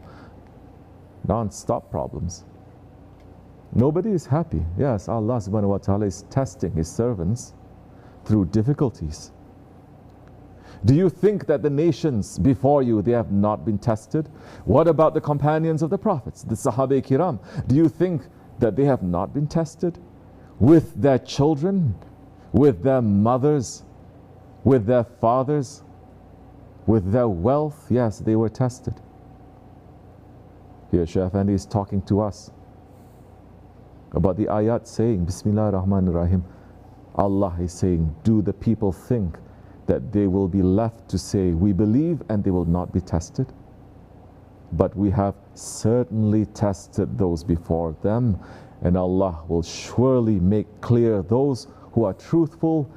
Non-stop problems. Nobody is happy. Yes, Allah subhanahu wa ta'ala is testing his servants through difficulties. Do you think that the nations before you, they have not been tested? What about the companions of the prophets, the Sahaba Kiram? Do you think that they have not been tested? With their children, with their mothers, with their fathers, with their wealth? Yes, they were tested. Here Shaykh Effendi is talking to us about the ayat saying, BismillahirRahmanirRahim, Allah is saying, do the people think that they will be left to say, we believe, and they will not be tested? But we have certainly tested those before them, and Allah will surely make clear those who are truthful,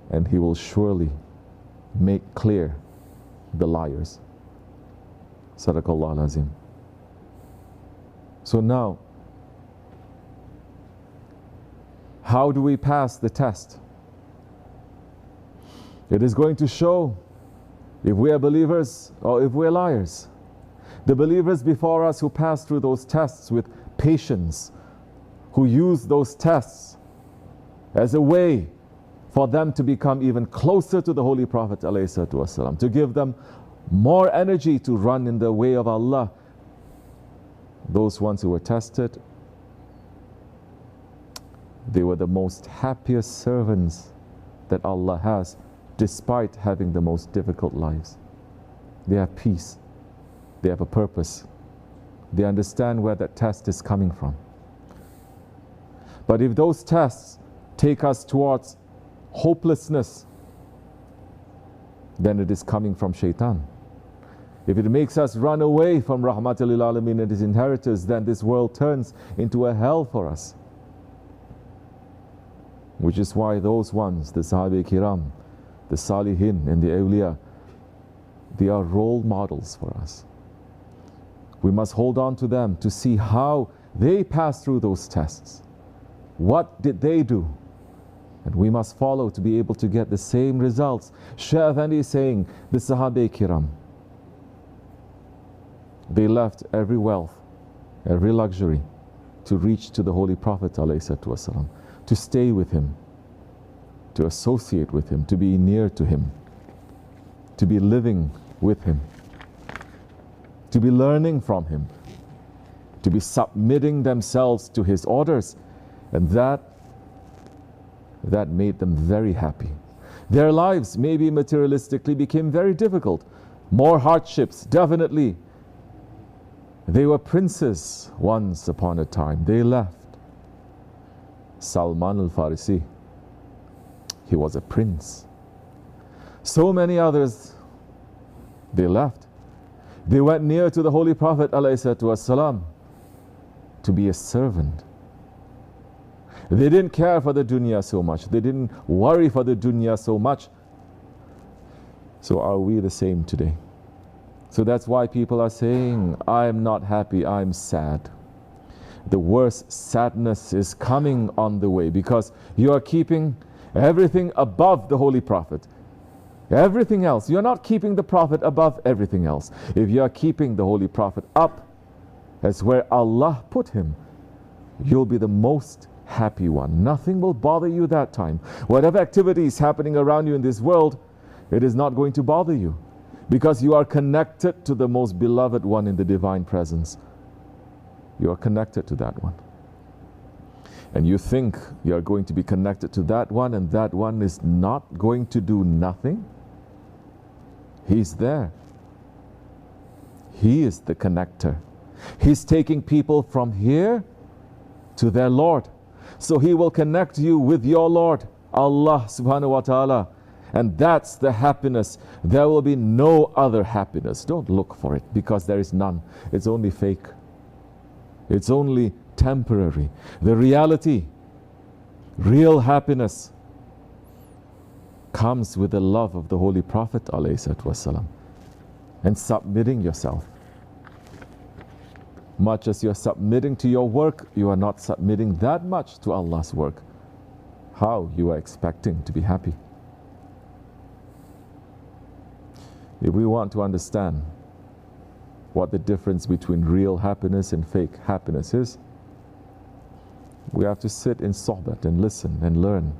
and He will surely make clear the liars. Sadaqallah al-Azim. So now, how do we pass the test? It is going to show if we are believers or if we are liars. The believers before us who passed through those tests with patience, who used those tests as a way for them to become even closer to the Holy Prophet ﷺ, to give them more energy to run in the way of Allah. Those ones who were tested, they were the most happiest servants that Allah has, despite having the most difficult lives. They have peace. They have a purpose. They understand where that test is coming from. But if those tests take us towards hopelessness, then it is coming from shaitan. If it makes us run away from Rahmatul lil Alamin and His inheritors, then this world turns into a hell for us. Which is why those ones, the Sahabe Kiram, the Salihin and the Awliya, they are role models for us. We must hold on to them to see how they passed through those tests. What did they do? And we must follow to be able to get the same results. Shaykh Afandi is saying, the Sahabe Kiram, they left every wealth, every luxury to reach to the Holy Prophet ﷺ, to stay with him, to associate with him, to be near to him, to be living with him, to be learning from him, to be submitting themselves to his orders. And that made them very happy. Their lives maybe materialistically became very difficult. More hardships, definitely. They were princes once upon a time. They left. Salman al-Farisi, he was a prince. So many others, they left. They went near to the Holy Prophet ﷺ to be a servant. They didn't care for the dunya so much. They didn't worry for the dunya so much. So are we the same today? So that's why people are saying, I'm not happy, I'm sad. The worst sadness is coming on the way because you are keeping everything above the Holy Prophet. Everything else, you're not keeping the Prophet above everything else. If you are keeping the Holy Prophet up, that's where Allah put him, you'll be the most happy one. Nothing will bother you that time. Whatever activity is happening around you in this world, it is not going to bother you because you are connected to the most beloved one in the divine presence. You are connected to that one. And you think you are going to be connected to that one and that one is not going to do nothing? He's there. He is the connector. He's taking people from here to their Lord. So He will connect you with your Lord, Allah subhanahu wa ta'ala. And that's the happiness. There will be no other happiness. Don't look for it because there is none. It's only fake. It's only temporary. The reality, real happiness comes with the love of the Holy Prophet ﷺ and submitting yourself. Much as you're submitting to your work, you are not submitting that much to Allah's work. How you are expecting to be happy? If we want to understand what the difference between real happiness and fake happiness is, we have to sit in sohbat and listen and learn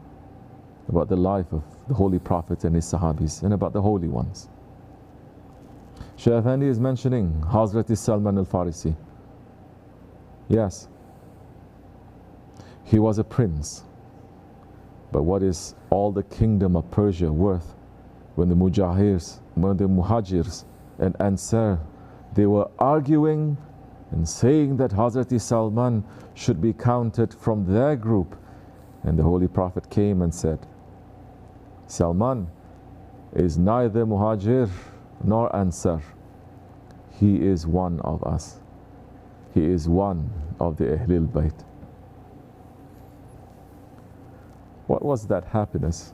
about the life of the Holy Prophet and his Sahabis and about the holy ones. Shaykh Afandi is mentioning Hazrat Salman al-Farisi. Yes, he was a prince, but what is all the kingdom of Persia worth when the Muhajirs and Ansar, they were arguing and saying that Hazrat Salman should be counted from their group, And the Holy Prophet came and said, Salman is neither Muhajir nor Ansar. He is one of us. He is one of the Ahlul Bayt. What was that happiness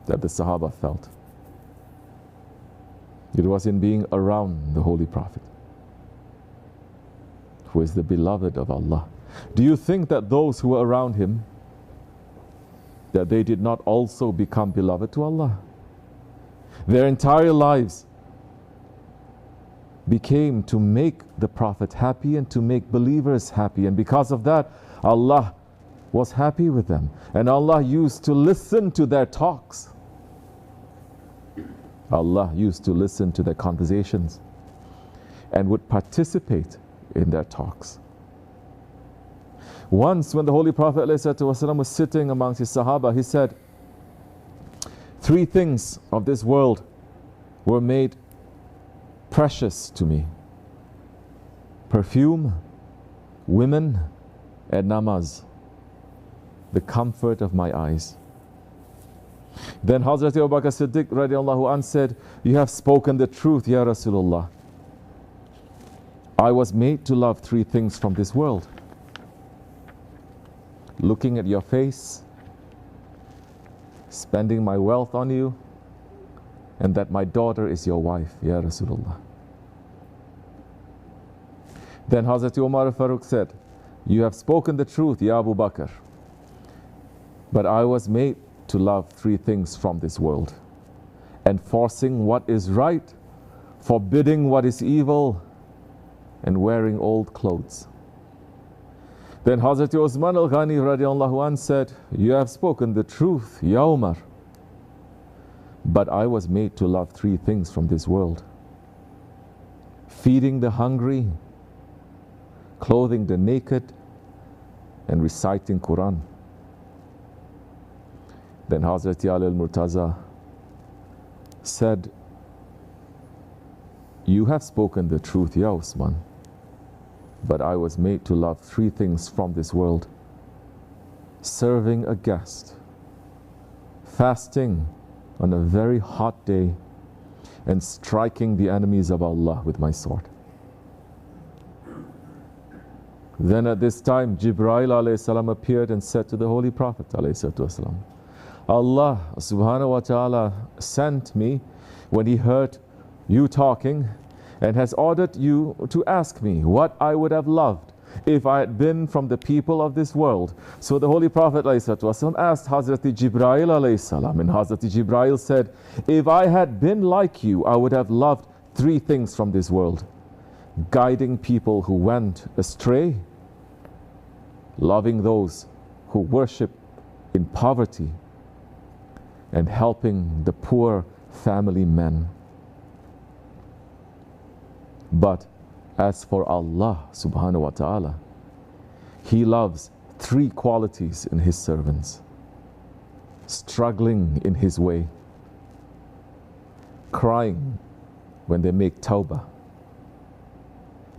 that the Sahaba felt? It was in being around the Holy Prophet, who is the beloved of Allah. Do you think that those who were around him, that they did not also become beloved to Allah? Their entire lives became to make the Prophet happy and to make believers happy. And because of that, Allah was happy with them. And Allah used to listen to their talks. Allah used to listen to their conversations and would participate in their talks. Once when the Holy Prophet ﷺ was sitting amongst his Sahaba, he said, 3 things of this world were made precious to me: perfume, women, and namaz, the comfort of my eyes. Then Hazrat Abu Bakr Siddiq radiallahu anh said, you have spoken the truth, Ya Rasulullah. I was made to love 3 things from this world: looking at your face, spending my wealth on you, and that my daughter is your wife, Ya Rasulullah. Then Hazrat Umar Farooq said, you have spoken the truth, Ya Abu Bakr, but I was made to love 3 things from this world: enforcing what is right, forbidding what is evil, and wearing old clothes. Then Hazrat Osman al-Ghani radiallahu anh said, you have spoken the truth, Ya Umar, but I was made to love 3 things from this world: feeding the hungry, clothing the naked, and reciting Quran. Then Hazrat Ali al-Murtaza said, you have spoken the truth, Ya Usman, but I was made to love 3 things from this world: serving a guest, fasting on a very hot day, and striking the enemies of Allah with my sword. Then at this time, Jibreel alayhi salam appeared and said to the Holy Prophet alayhi salam, Allah subhanahu wa ta'ala sent me when he heard you talking, and has ordered you to ask me what I would have loved if I had been from the people of this world. So the Holy Prophet ﷺ asked Hazrat Jibreel ﷺ, and Hazrat Jibreel said, if I had been like you, I would have loved 3 things from this world: guiding people who went astray, loving those who worship in poverty, and helping the poor family men. But as for Allah subhanahu wa ta'ala, He loves 3 qualities in His servants: struggling in His way, crying when they make tawbah,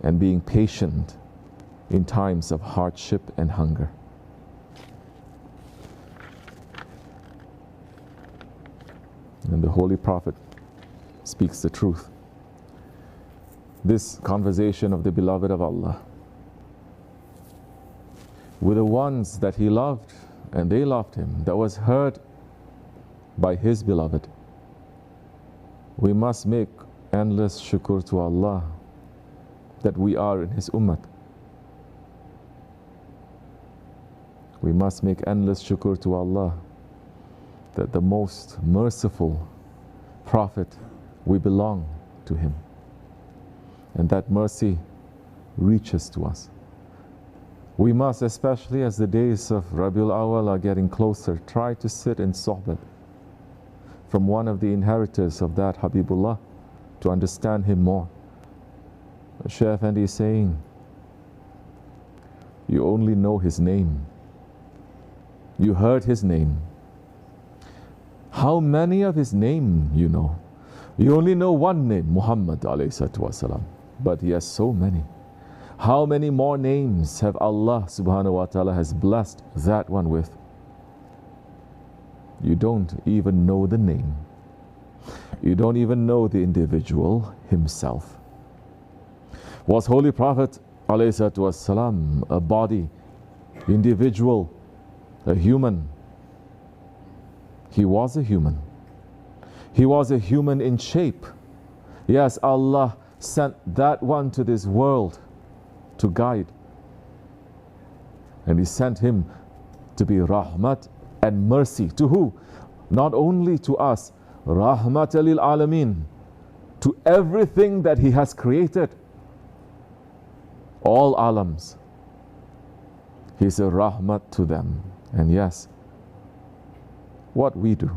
and being patient in times of hardship and hunger. And the Holy Prophet speaks the truth. This conversation of the beloved of Allah with the ones that he loved and they loved him, that was heard by his beloved. We must make endless shukr to Allah that we are in his ummah. We must make endless shukr to Allah that the most merciful Prophet, we belong to him, and that mercy reaches to us. We must, especially as the days of Rabiul Awal are getting closer, try to sit in sohbet from one of the inheritors of that Habibullah to understand him more. Shaykh Effendi is saying, you only know his name. You heard his name. How many of his name you know? You only know one name, Muhammad alayhi salatu wasalam, but he has so many. How many more names have Allah subhanahu wa ta'ala has blessed that one with? You don't even know the name. You don't even know the individual himself. Was Holy Prophet ﷺ a body, individual, a human? He was a human. He was a human in shape. Yes, Allah sent that one to this world to guide. And He sent him to be rahmat and mercy. To who? Not only to us, rahmat lil alameen, to everything that He has created. All alams. He's a rahmat to them. And yes, what we do,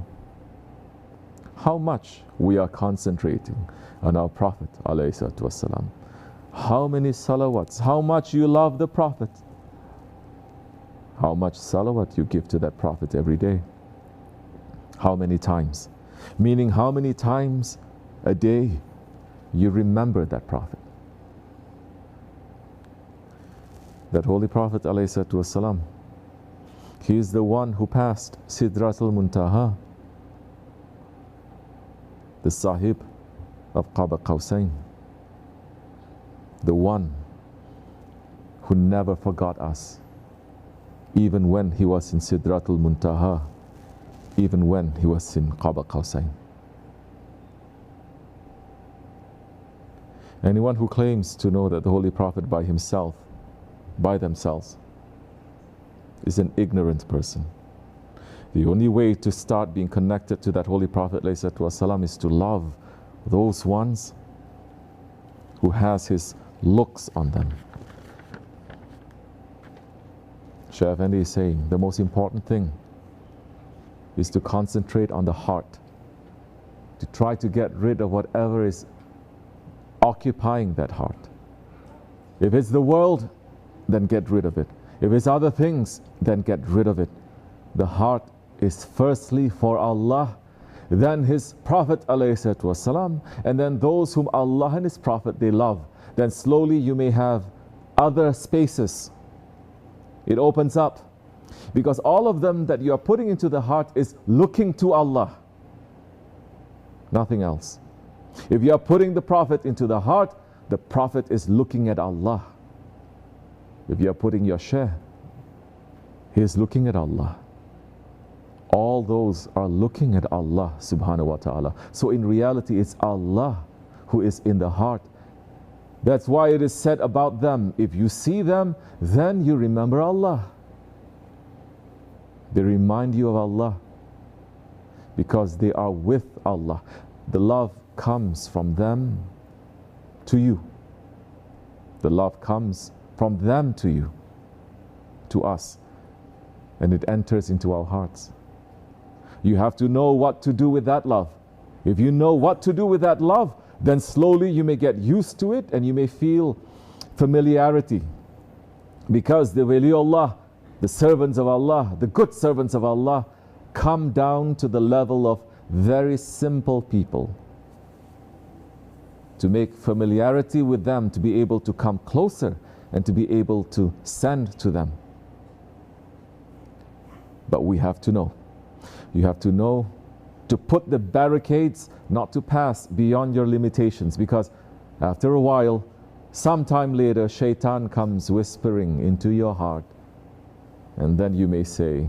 how much we are concentrating on our Prophet ﷺ. How many salawats, how much you love the Prophet, how much salawat you give to that Prophet every day, how many times, meaning how many times a day you remember that Prophet. That Holy Prophet ﷺ, he is the one who passed Sidratul Muntaha, the Sahib of Qaba Qawsain, the one who never forgot us, even when he was in Sidratul Muntaha, even when he was in Qaba Qawsain. Anyone who claims to know that the Holy Prophet by himself, by themselves, is an ignorant person. The only way to start being connected to that Holy Prophet ﷺ is to love those ones who has his looks on them. Shaykh Effendi is saying the most important thing is to concentrate on the heart, to try to get rid of whatever is occupying that heart. If it's the world, then get rid of it. If it's other things, then get rid of it. The heart is firstly for Allah, then His Prophet ﷺ, and then those whom Allah and His Prophet they love. Then slowly you may have other spaces. It opens up. Because all of them that you are putting into the heart is looking to Allah. Nothing else. If you are putting the Prophet into the heart, the Prophet is looking at Allah. If you are putting your share, he is looking at Allah. All those are looking at Allah subhanahu wa ta'ala. So in reality, it's Allah who is in the heart. That's why it is said about them, if you see them, then you remember Allah. They remind you of Allah because they are with Allah. The love comes from them to you. The love comes from them to you, to us, and it enters into our hearts. You have to know what to do with that love. If you know what to do with that love, then slowly you may get used to it and you may feel familiarity. Because the waliullah, the servants of Allah, the good servants of Allah, come down to the level of very simple people. To make familiarity with them, to be able to come closer and to be able to send to them. But we have to know. You have to know to put the barricades, not to pass beyond your limitations, because after a while, sometime later, shaitan comes whispering into your heart, and then you may say,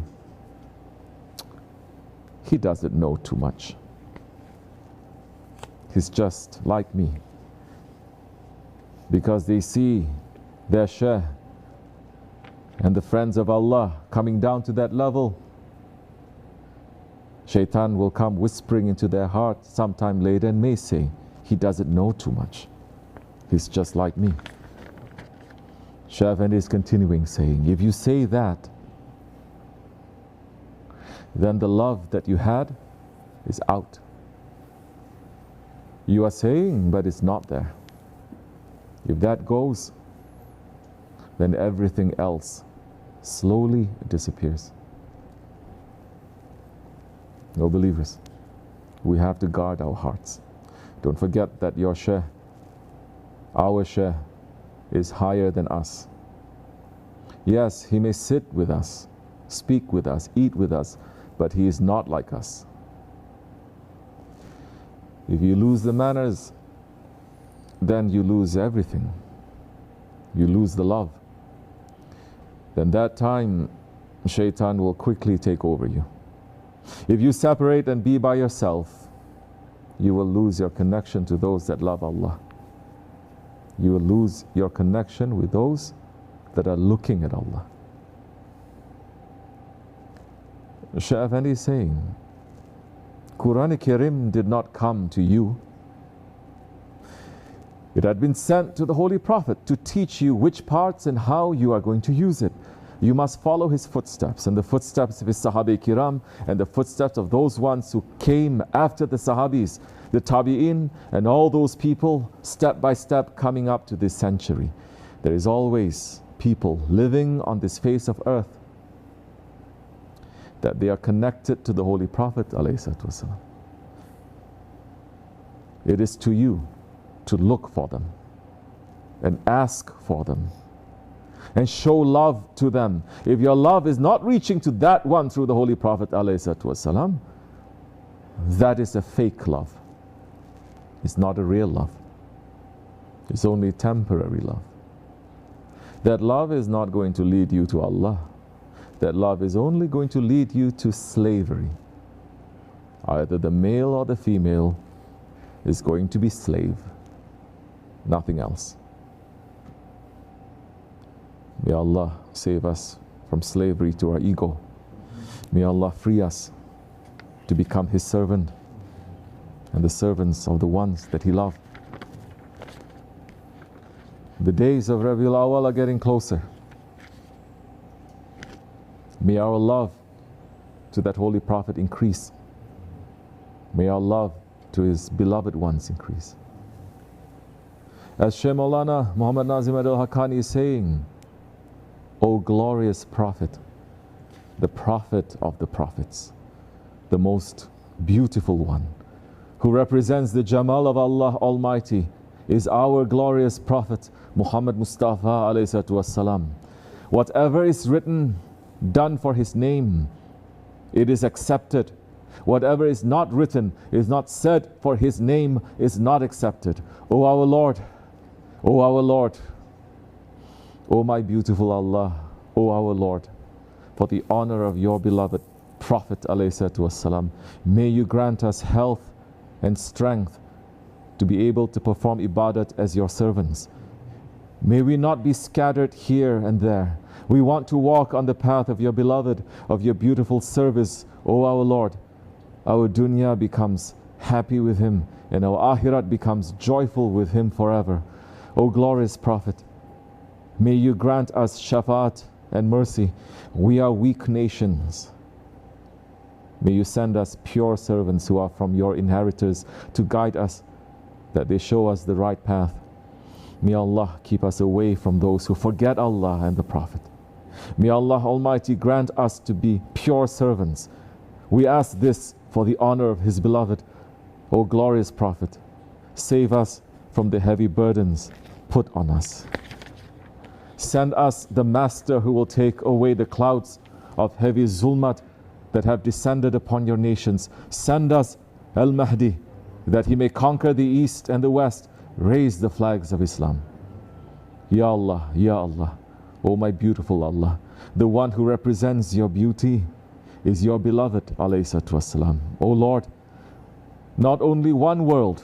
he doesn't know too much. He's just like me. Because they see their shaykh and the friends of Allah coming down to that level, shaitan will come whispering into their heart sometime later and may say, he doesn't know too much. He's just like me. Shaykh Effendi is continuing saying, if you say that, then the love that you had is out. You are saying, but it's not there. If that goes, then everything else slowly disappears. No believers, we have to guard our hearts. Don't forget that your shaykh, our shaykh, is higher than us. Yes, he may sit with us, speak with us, eat with us, but he is not like us. If you lose the manners, then you lose everything. You lose the love. Then that time, shaitan will quickly take over you. If you separate and be by yourself, you will lose your connection to those that love Allah. You will lose your connection with those that are looking at Allah. Shaykh Effendi is saying, Quran-i-Karim did not come to you. It had been sent to the Holy Prophet to teach you which parts and how you are going to use it. You must follow his footsteps and the footsteps of his Sahaba-i-Kiram and the footsteps of those ones who came after the Sahabis, the Tabi'in, and all those people step by step coming up to this century. There is always people living on this face of earth that they are connected to the Holy Prophet ﷺ. It is to you to look for them and ask for them and show love to them. If your love is not reaching to that one through the Holy Prophet ﷺ, that is a fake love. It's not a real love. It's only temporary love. That love is not going to lead you to Allah. That love is only going to lead you to slavery. Either the male or the female is going to be slave. Nothing else. May Allah save us from slavery to our ego. May Allah free us to become His servant and the servants of the ones that He loved. The days of Rabiul Awwal are getting closer. May our love to that Holy Prophet increase. May our love to his beloved ones increase. As Shaykh Maulana Muhammad Nazim al-Haqqani is saying, O glorious Prophet, the Prophet of the Prophets, the most beautiful one, who represents the Jamal of Allah Almighty, is our glorious Prophet Muhammad Mustafa alayhi wassalam. Whatever is written, done for his name, it is accepted. Whatever is not written, is not said for his name, is not accepted. O our Lord, O our Lord, O my beautiful Allah, O our Lord, for the honor of your beloved Prophet ﷺ, may you grant us health and strength to be able to perform ibadat as your servants. May we not be scattered here and there. We want to walk on the path of your beloved, of your beautiful service, O our Lord. Our dunya becomes happy with him, and our akhirat becomes joyful with him forever. O glorious Prophet, may you grant us shafaat and mercy. We are weak nations. May you send us pure servants who are from your inheritors to guide us, that they show us the right path. May Allah keep us away from those who forget Allah and the Prophet. May Allah Almighty grant us to be pure servants. We ask this for the honor of His beloved. O glorious Prophet, save us from the heavy burdens put on us. Send us the Master who will take away the clouds of heavy zulmat that have descended upon your nations. Send us Al-Mahdi, that he may conquer the east and the west, raise the flags of Islam. Ya Allah, Ya Allah, O my beautiful Allah, the one who represents your beauty is your beloved alayhi wasalam. O Lord, not only one world,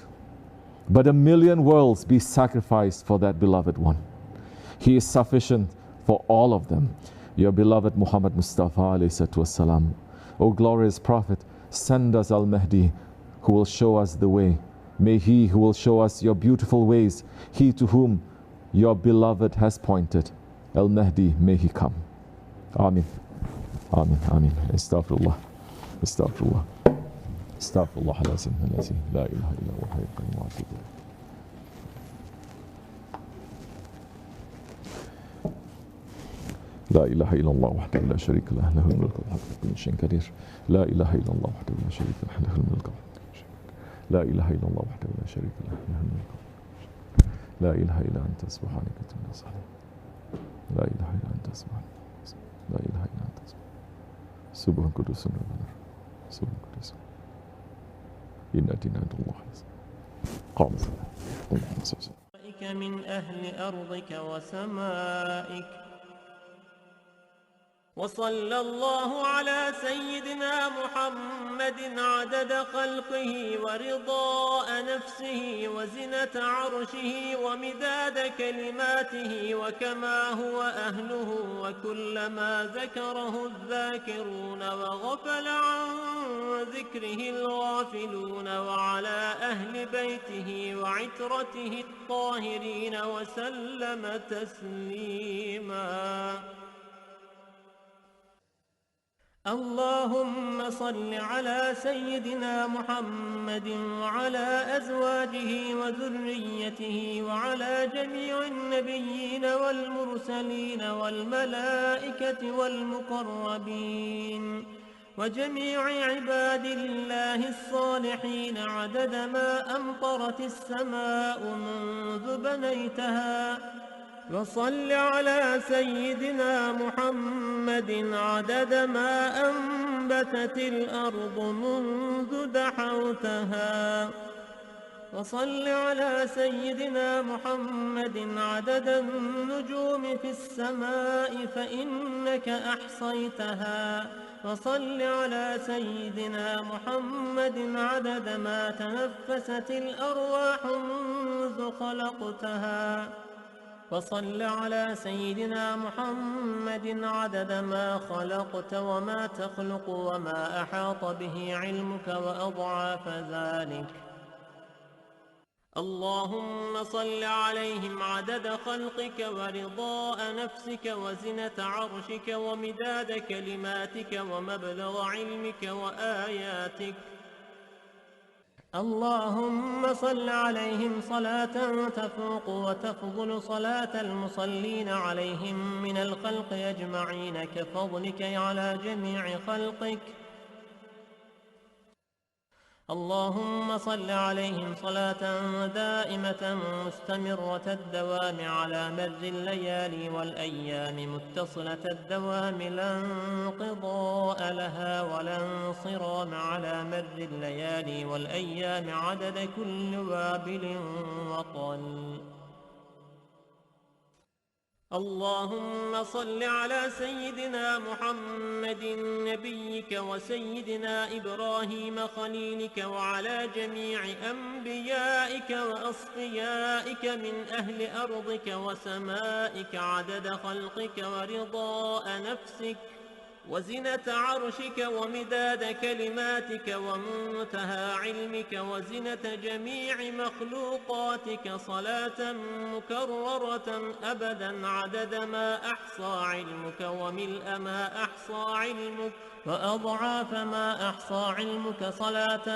but 1,000,000 worlds be sacrificed for that beloved one. He is sufficient for all of them. Your beloved Muhammad Mustafa alayhi wasalam. O glorious Prophet, send us Al-Mahdi, who will show us the way. May he who will show us your beautiful ways, he to whom your beloved has pointed, Al-Mahdi, may he come. Amin. Amin. Amin. Astaghfirullah. Astaghfirullah. Astaghfirullah. La ilaha illa huwa. لا إله إلا الله وحده لا شريك له له الملك والحمد كل شيء قدير لا إله إلا الله وحده لا شريك له له الملك لا إله إلا الله وحده لا شريك له له الملك لا إله إلا أنت سبحانك إني ظالم. لا إله إلا أنت سبحانك. لا إله إلا أنت سبحانك. سبحان قدوس ربنا. سبحان قدوس. إن دين عند الله قام اللهم صل وسلم. من أهل أرضك وسمائك. وصلى الله على سيدنا محمد عدد خلقه ورضاء نفسه وزنة عرشه ومداد كلماته وكما هو أهله وكل ما ذكره الذاكرون وغفل عن ذكره الغافلون وعلى أهل بيته وعترته الطاهرين وسلم تسليما. اللهم صل على سيدنا محمد وعلى أزواجه وذريته وعلى جميع النبيين والمرسلين والملائكة والمقربين وجميع عباد الله الصالحين عدد ما أمطرت السماء منذ بنيتها. وصل على سيدنا محمد عدد ما أنبتت الأرض منذ دحوتها. وصل على سيدنا محمد عدد النجوم في السماء فإنك أحصيتها. وصل على سيدنا محمد عدد ما تنفست الأرواح منذ خلقتها. وصل على سيدنا محمد عدد ما خلقت وما تخلق وما أحاط به علمك وأضعاف ذلك. اللهم صل عليهم عدد خلقك ورضاء نفسك وزنة عرشك ومداد كلماتك ومبلغ علمك وآياتك. اللهم صل عليهم صلاة تفوق وتفضل صلاة المصلين عليهم من الخلق أجمعين كفضلك على جميع خلقك. اللهم صل عليهم صلاة دائمة مستمرة الدوام على مر الليالي والأيام متصلة الدوام لا انقضاء لها ولا انصرام على مر الليالي والأيام عدد كل وابل وطل. اللهم صل على سيدنا محمد نبيك وسيدنا إبراهيم خليلك وعلى جميع أنبيائك وأصفيائك من أهل أرضك وسمائك عدد خلقك ورضاء نفسك وزنة عرشك ومداد كلماتك ومنتهى علمك وزنة جميع مخلوقاتك صلاة مكررة أبدا عدد ما أحصى علمك وملء ما أحصى علمك وأضعاف ما أحصى علمك صلاة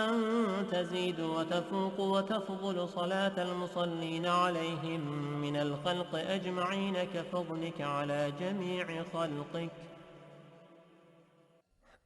تزيد وتفوق وتفضل صلاة المصلين عليهم من الخلق أجمعين كفضلك على جميع خلقك.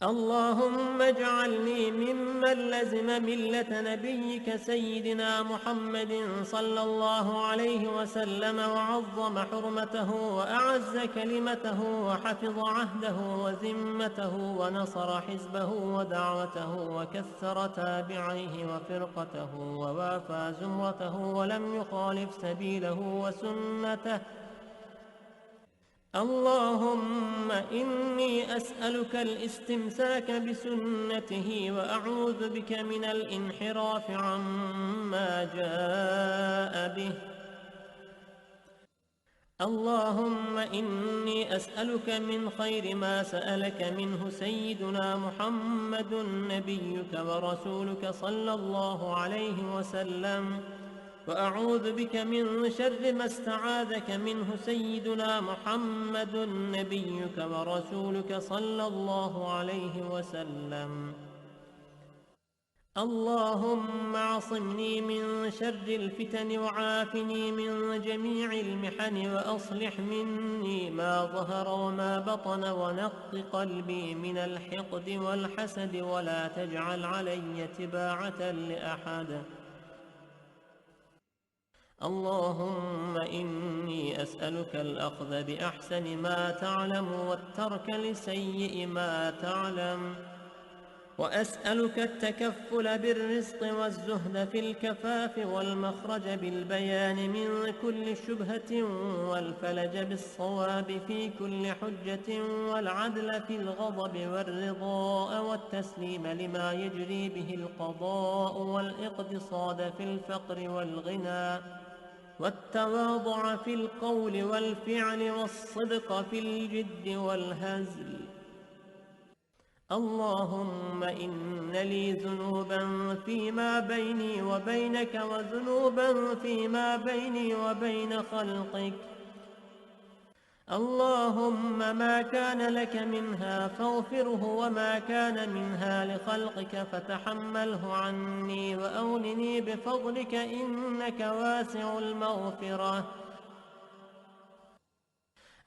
اللهم اجعلني ممن لزم ملة نبيك سيدنا محمد صلى الله عليه وسلم وعظم حرمته وأعز كلمته وحفظ عهده وذمته ونصر حزبه ودعوته وكثر تابعيه وفرقته ووافى زمرته ولم يخالف سبيله وسنته. اللهم إني أسألك الاستمساك بسنته وأعوذ بك من الانحراف عما جاء به. اللهم إني أسألك من خير ما سألك منه سيدنا محمد نبيك ورسولك صلى الله عليه وسلم وأعوذ بك من شر ما استعاذك منه سيدنا محمد نبيك ورسولك صلى الله عليه وسلم. اللهم اعصمني من شر الفتن وعافني من جميع المحن وأصلح مني ما ظهر وما بطن ونق قلبي من الحقد والحسد ولا تجعل علي تباعة لأحد. اللهم إني أسألك الأخذ بأحسن ما تعلم والترك لسيء ما تعلم، وأسألك التكفل بالرزق والزهد في الكفاف والمخرج بالبيان من كل شبهة والفلج بالصواب في كل حجة والعدل في الغضب والرضاء والتسليم لما يجري به القضاء والاقتصاد في الفقر والغنى والتواضع في القول والفعل والصدق في الجد والهزل. اللهم إن لي ذنوبا فيما بيني وبينك وذنوبا فيما بيني وبين خلقك، اللهم ما كان لك منها فاغفره وما كان منها لخلقك فتحمله عني وأولني بفضلك إنك واسع المغفرة.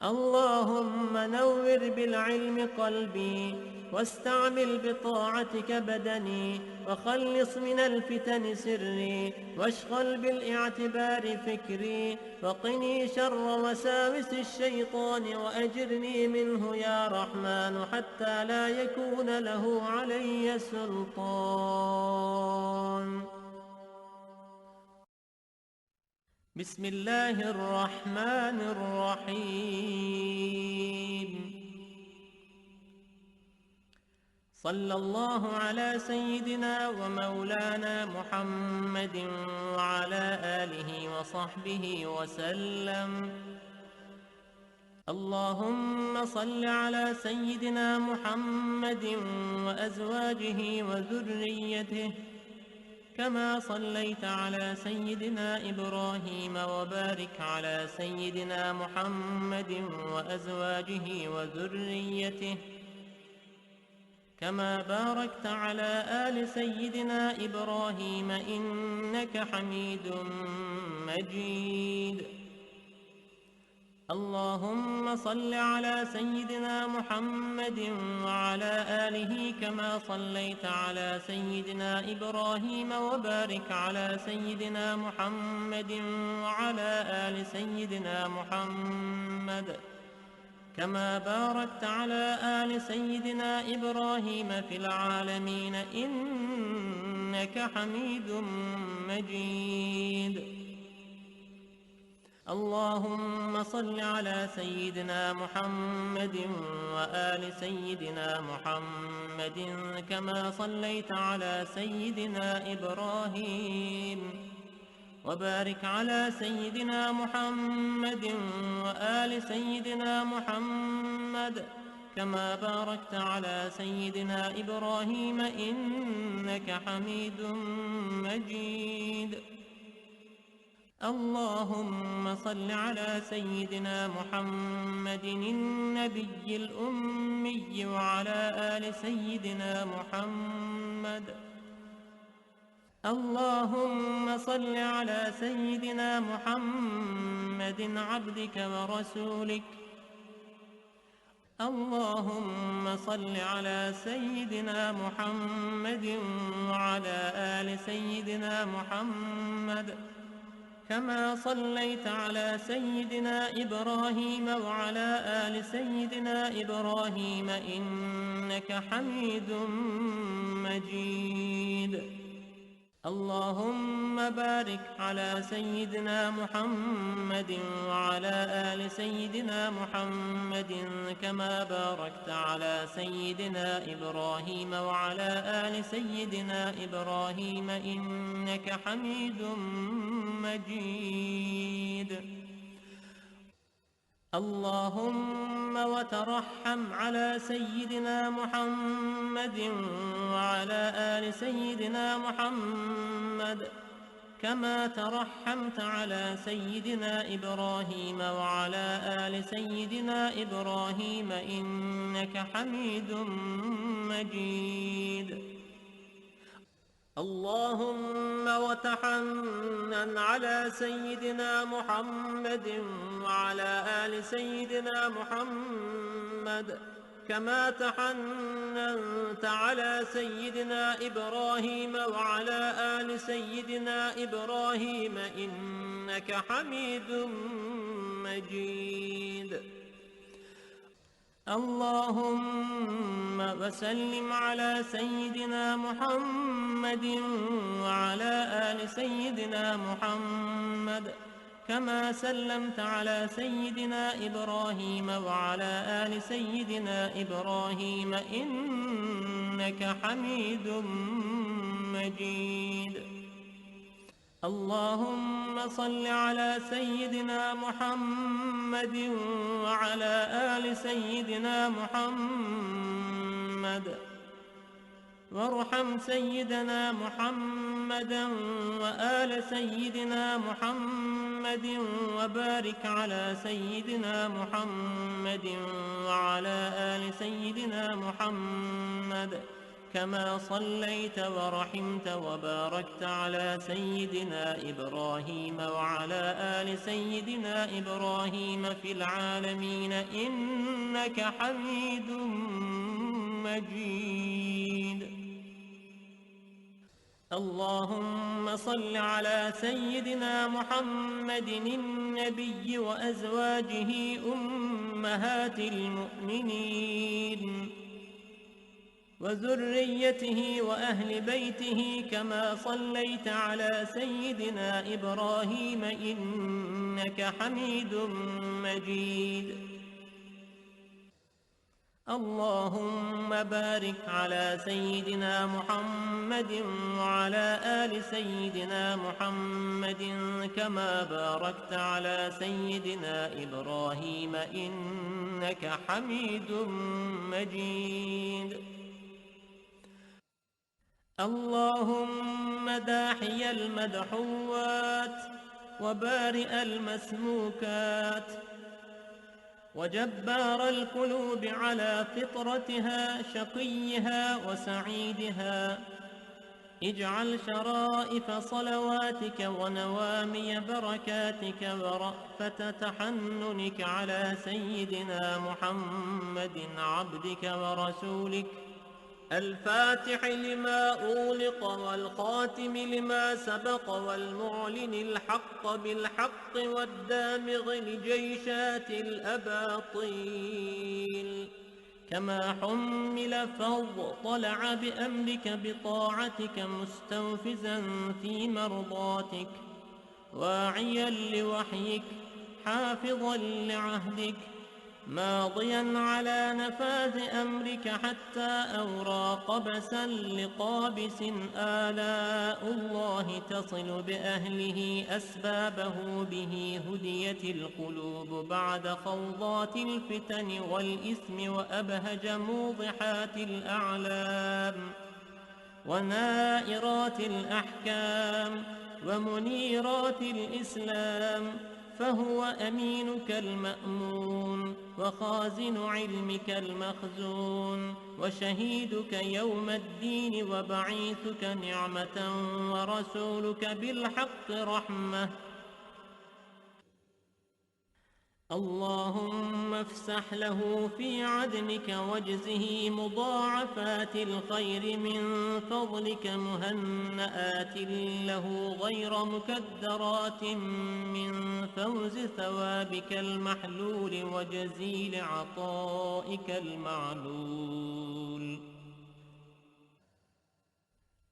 اللهم نور بالعلم قلبي واستعمل بطاعتك بدني وخلص من الفتن سري واشغل بالاعتبار فكري وقني شر وساوس الشيطان وأجرني منه يا رحمن حتى لا يكون له علي سلطان. بسم الله الرحمن الرحيم. صلى الله على سيدنا ومولانا محمد وعلى آله وصحبه وسلم. اللهم صل على سيدنا محمد وأزواجه وذريته كما صليت على سيدنا إبراهيم وبارك على سيدنا محمد وأزواجه وذريته كما باركت على آل سيدنا إبراهيم إنك حميد مجيد. اللهم صل على سيدنا محمد وعلى آله كما صليت على سيدنا إبراهيم وبارك على سيدنا محمد وعلى آل سيدنا محمد كما باركت على آل سيدنا إبراهيم في العالمين إنك حميد مجيد. اللهم صل على سيدنا محمد وآل سيدنا محمد كما صليت على سيدنا إبراهيم وبارك على سيدنا محمد وآل سيدنا محمد كما باركت على سيدنا إبراهيم إنك حميد مجيد. اللهم صل على سيدنا محمد النبي الأمي وعلى آل سيدنا محمد. اللهم صل على سيدنا محمد عبدك ورسولك. اللهم صل على سيدنا محمد وعلى آل سيدنا محمد كما صليت على سيدنا إبراهيم وعلى آل سيدنا إبراهيم إنك حميد مجيد. اللهم بارك على سيدنا محمد وعلى آل سيدنا محمد كما باركت على سيدنا إبراهيم وعلى آل سيدنا إبراهيم إنك حميد مجيد. اللهم وترحم على سيدنا محمد وعلى آل سيدنا محمد كما ترحمت على سيدنا إبراهيم وعلى آل سيدنا إبراهيم إنك حميد مجيد. اللهم وتحنن على سيدنا محمد وعلى آل سيدنا محمد كما تحننت على سيدنا إبراهيم وعلى آل سيدنا إبراهيم إنك إنك حميد مجيد. اللهم وسلم على سيدنا محمد وعلى آل سيدنا محمد كما سلمت على سيدنا إبراهيم وعلى آل سيدنا إبراهيم إنك حميد مجيد. اللهم صل على سيدنا محمد وعلى آل سيدنا محمد وارحم سيدنا محمدا وآل سيدنا محمد وبارك على سيدنا محمد وعلى آل سيدنا محمد كما صليت ورحمت وباركت على سيدنا إبراهيم وعلى آل سيدنا إبراهيم في العالمين إنك حميد مجيد. اللهم صل على سيدنا محمد النبي وأزواجه أمهات المؤمنين وذريته وأهل بيته كما صليت على سيدنا إبراهيم إنك حميد مجيد. اللهم بارك على سيدنا محمد وعلى آل سيدنا محمد كما باركت على سيدنا إبراهيم إنك حميد مجيد. اللهم داحي المدحوات وبارئ المسموكات وجبار القلوب على فطرتها شقيها وسعيدها اجعل شرائف صلواتك ونوامي بركاتك ورأفة تحننك على سيدنا محمد عبدك ورسولك الفاتح لما أغلق والخاتم لما سبق والمعلن الحق بالحق والدامغ لجيشات الأباطيل كما حمل فاضطلع بأمرك بطاعتك مستوفزا في مرضاتك واعيا لوحيك حافظا لعهدك ماضيا على نفاذ أمرك حتى أورى قبسا لقابس آلاء الله تصل بأهله أسبابه به هديت القلوب بعد خوضات الفتن والإثم وأبهج موضحات الأعلام ونائرات الأحكام ومنيرات الإسلام فهو أمينك المأمون وخازن علمك المخزون وشهيدك يوم الدين وبعيثك نعمة ورسولك بالحق رحمة. اللهم افسح له في عدنك واجزه مضاعفات الخير من فضلك مهنآت له غير مكدرات من فوز ثوابك المحلول وجزيل عطائك المعلول.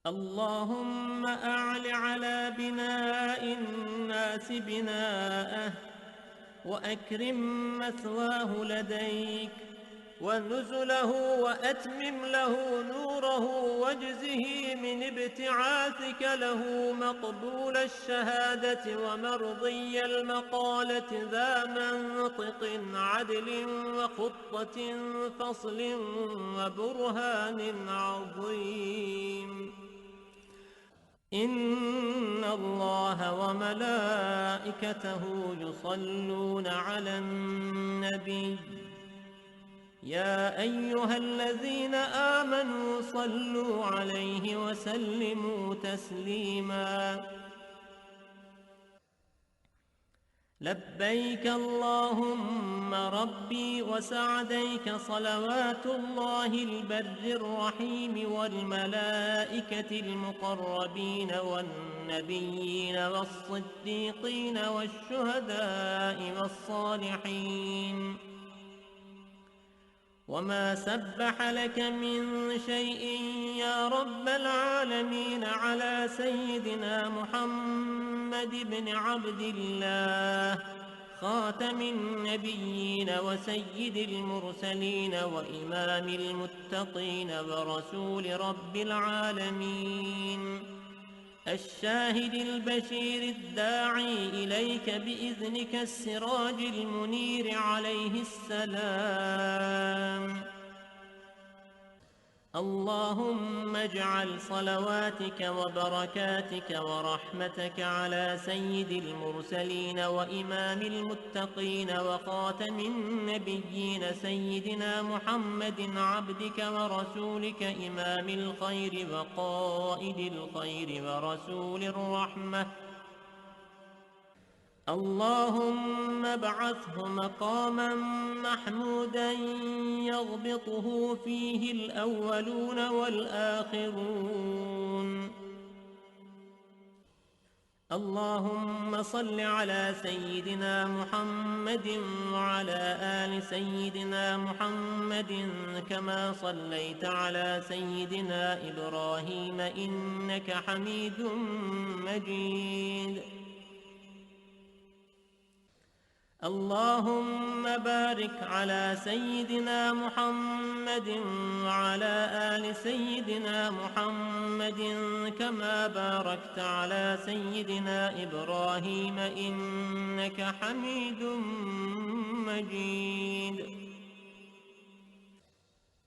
اللهم أعل على بناء الناس بناءه وأكرم مثواه لديك ونزله وأتمم له نوره واجزه من ابتعاثك له مقبول الشهادة ومرضي المقالة ذا منطق عدل وخطة فصل وبرهان عظيم. إن الله وملائكته يصلون على النبي يا أيها الذين آمنوا صلوا عليه وسلموا تسليما. لبيك اللهم ربي وسعديك صلوات الله البر الرحيم والملائكة المقربين والنبيين والصديقين والشهداء والصالحين وما سبح لك من شيء يا رب العالمين على سيدنا محمد بن عبد الله خاتم النبيين وسيد المرسلين وإمام المتقين ورسول رب العالمين الشاهد البشير الداعي إليك بإذنك السراج المنير عليه السلام. اللهم اجعل صلواتك وبركاتك ورحمتك على سيد المرسلين وإمام المتقين وخاتم النبيين سيدنا محمد عبدك ورسولك إمام الخير وقائد الخير ورسول الرحمة. اللهم ابعثه مقاما محمودا يغبطه فيه الأولون والآخرون. اللهم صل على سيدنا محمد وعلى آل سيدنا محمد كما صليت على سيدنا إبراهيم إنك حميد مجيد. اللهم بارك على سيدنا محمد وعلى آل سيدنا محمد كما باركت على سيدنا إبراهيم إنك حميد مجيد.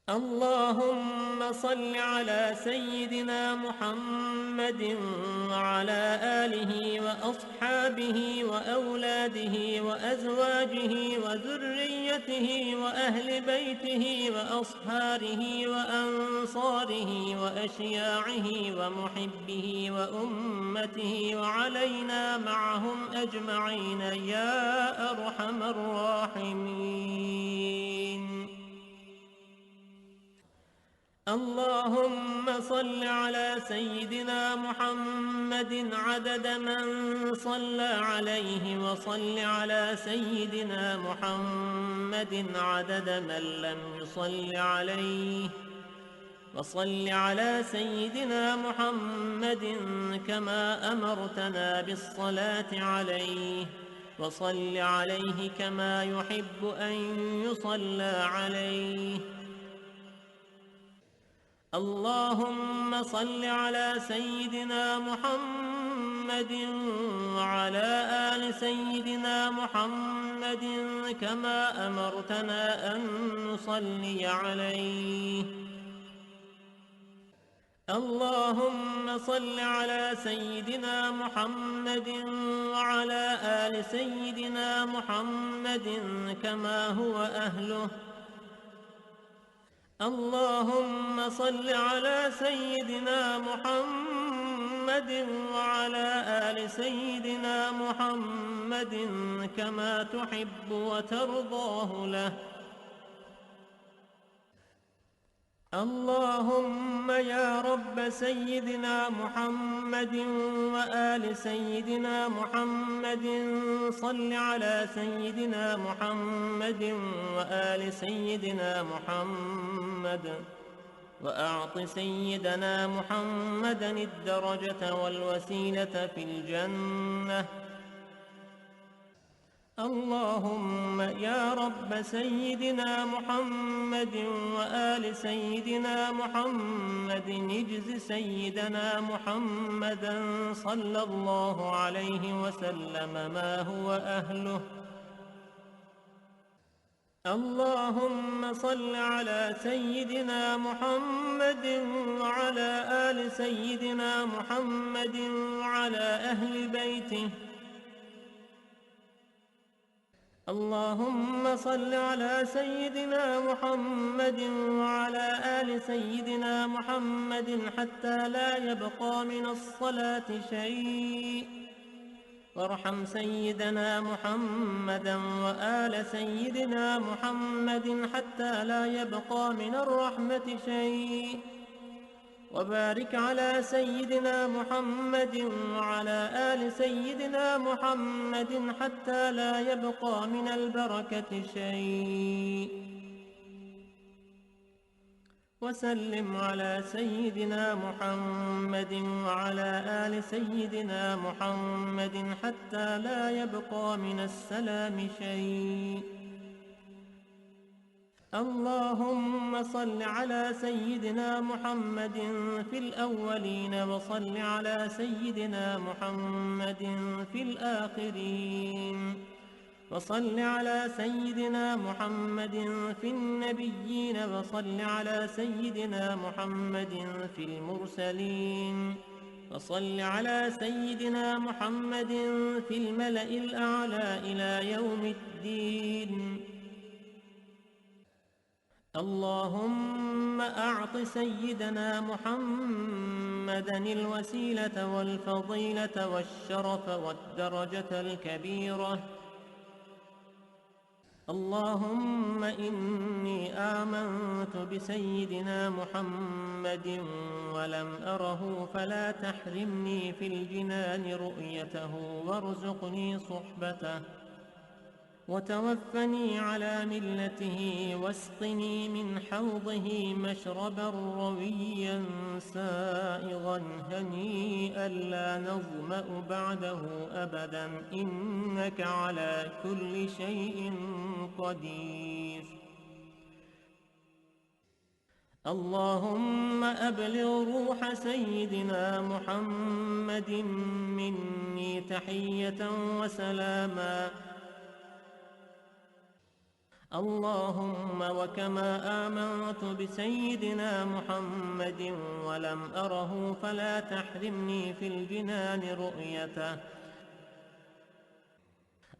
اللهم صل على سيدنا محمد وعلى آله وأصحابه وأولاده وأزواجه وذريته وأهل بيته وأصهاره وأنصاره وأشياعه ومحبه وأمته وعلينا معهم أجمعين يا أرحم الراحمين. اللهم صل على سيدنا محمد عدد من صلى عليه وصل على سيدنا محمد عدد من لم يصل عليه وصل على سيدنا محمد كما أمرتنا بالصلاة عليه وصل عليه كما يحب أن يصلى عليه. اللهم صل على سيدنا محمد وعلى آل سيدنا محمد كما أمرتنا أن نصلي عليه. اللهم صل على سيدنا محمد وعلى آل سيدنا محمد كما هو أهله. اللهم صل على سيدنا محمد وعلى آل سيدنا محمد كما تحب وترضاه له. اللهم يا رب سيدنا محمد وآل سيدنا محمد صل على سيدنا محمد وآل سيدنا محمد وأعط سيدنا محمدا الدرجة والوسيلة في الجنة. اللهم يا رب سيدنا محمد وآل سيدنا محمد اجز سيدنا محمدا صلى الله عليه وسلم ما هو أهله. اللهم صل على سيدنا محمد وعلى آل سيدنا محمد وعلى أهل بيته. اللهم صل على سيدنا محمد وعلى آل سيدنا محمد حتى لا يبقى من الصلاة شيء. وارحم سيدنا محمدا وآل سيدنا محمد حتى لا يبقى من الرحمة شيء، وبارك على سيدنا محمد وعلى آل سيدنا محمد حتى لا يبقى من البركة شيء، وسلم على سيدنا محمد وعلى آل سيدنا محمد حتى لا يبقى من السلام شيء. اللهم صل على سيدنا محمد في الأولين، وصل على سيدنا محمد في الآخرين، وصل على سيدنا محمد في النبيين، وصل على سيدنا محمد في المرسلين، وصل على سيدنا محمد في الملأ الأعلى إلى يوم الدين. اللهم أعط سيدنا محمدا الوسيلة والفضيلة والشرف والدرجة الكبيرة. اللهم إني آمنت بسيدنا محمد ولم أره، فلا تحرمني في الجنان رؤيته، وارزقني صحبته، وتوفني على ملته، واسقني من حوضه مشربا رويا سائغا هنيئا لا نظمأ بعده أبدا، إنك على كل شيء قدير. اللهم أبلغ روح سيدنا محمد مني تحية وسلاما. اللهم وكما آمنت بسيدنا محمد ولم أره، فلا تحرمني في الجنان رؤيته.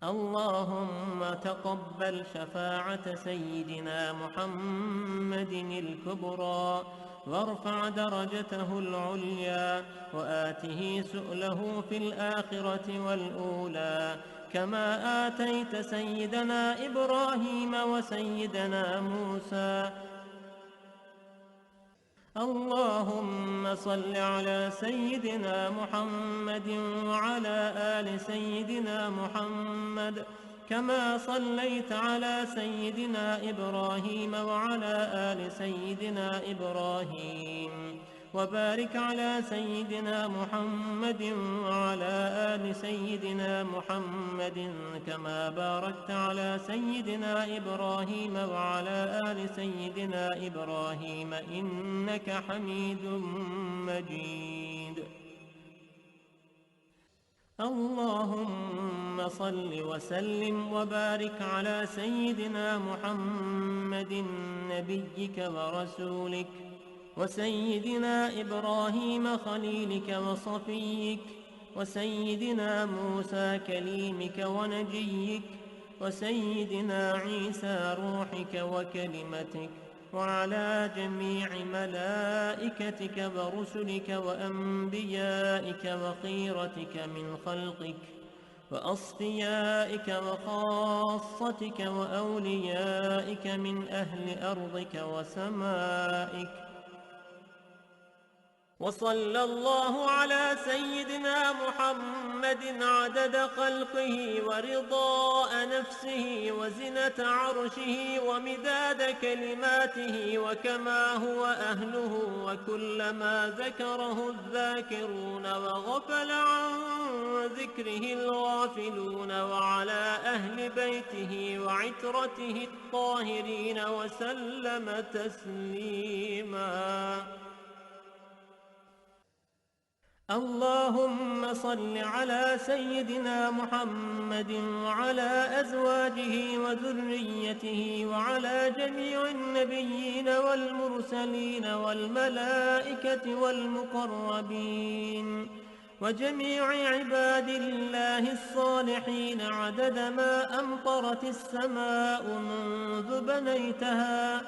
اللهم تقبل شفاعة سيدنا محمد الكبرى، وارفع درجته العليا، وآته سؤله في الآخرة والأولى، كما آتيت سيدنا إبراهيم وسيدنا موسى. اللهم صل على سيدنا محمد وعلى آل سيدنا محمد، كما صليت على سيدنا إبراهيم وعلى آل سيدنا إبراهيم، وبارك على سيدنا محمد وعلى آل سيدنا محمد، كما باركت على سيدنا إبراهيم وعلى آل سيدنا إبراهيم، إنك حميد مجيد. اللهم صل وسلم وبارك على سيدنا محمد نبيك ورسولك، وسيدنا إبراهيم خليلك وصفيك، وسيدنا موسى كليمك ونجيك، وسيدنا عيسى روحك وكلمتك، وعلى جميع ملائكتك ورسلك وأنبيائك وخيرتك من خلقك، وأصفيائك وخاصتك وأوليائك من أهل أرضك وسمائك. وصلى الله على سيدنا محمد عدد خلقه ورضاء نفسه وزنة عرشه ومداد كلماته، وكما هو أهله، وكلما ذكره الذاكرون وغفل عن ذكره الغافلون، وعلى أهل بيته وعترته الطاهرين، وسلم تسليما. اللهم صل على سيدنا محمد وعلى أزواجه وذريته وعلى جميع النبيين والمرسلين والملائكة والمقربين وجميع عباد الله الصالحين، عدد ما أمطرت السماء منذ بنيتها.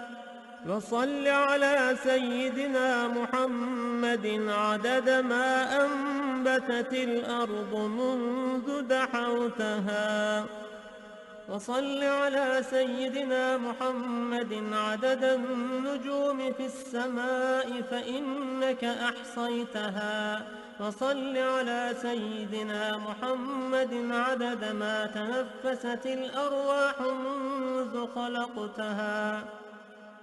وصل على سيدنا محمد محمد عدد ما أنبتت الأرض منذ دحوتها وصل على سيدنا محمد عدد النجوم في السماء فإنك أحصيتها وصل على سيدنا محمد عدد ما تنفست الأرواح منذ خلقتها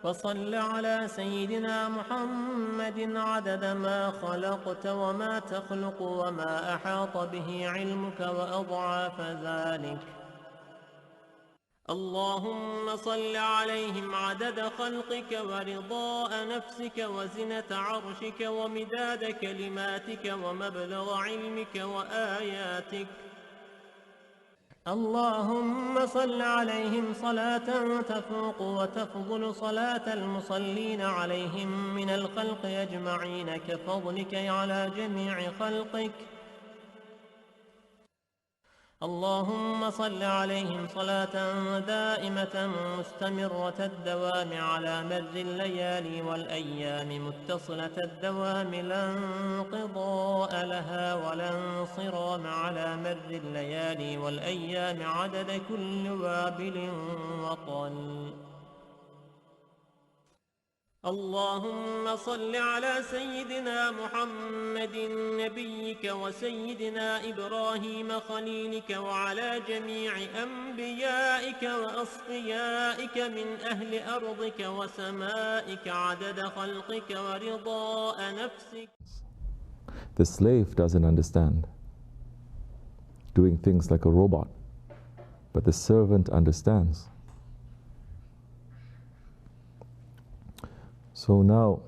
وصل على سيدنا محمد عدد ما خلقت وما تخلق وما أحاط به علمك وأضعاف ذلك. اللهم صل عليهم عدد خلقك ورضاء نفسك وزنة عرشك ومداد كلماتك ومبلغ علمك وآياتك. اللهم صل عليهم صلاة تفوق وتفضل صلاة المصلين عليهم من الخلق أجمعين كفضلك على جميع خلقك. اللهم صل عليهم صلاة دائمة مستمرة الدوام على مر الليالي والأيام متصلة الدوام لا انقضاء لها ولا انصرام على مر الليالي والأيام عدد كل وابل وطل. اللهم صل على سيدنا محمد نبيك وسيدنا إبراهيم خليلك وعلى جميع أنبيائك وأصفيائك من أهل أرضك وسمائك عدد خلقك ورضاء نفسك. The slave doesn't understand doing things like a robot, but the servant understands. So now,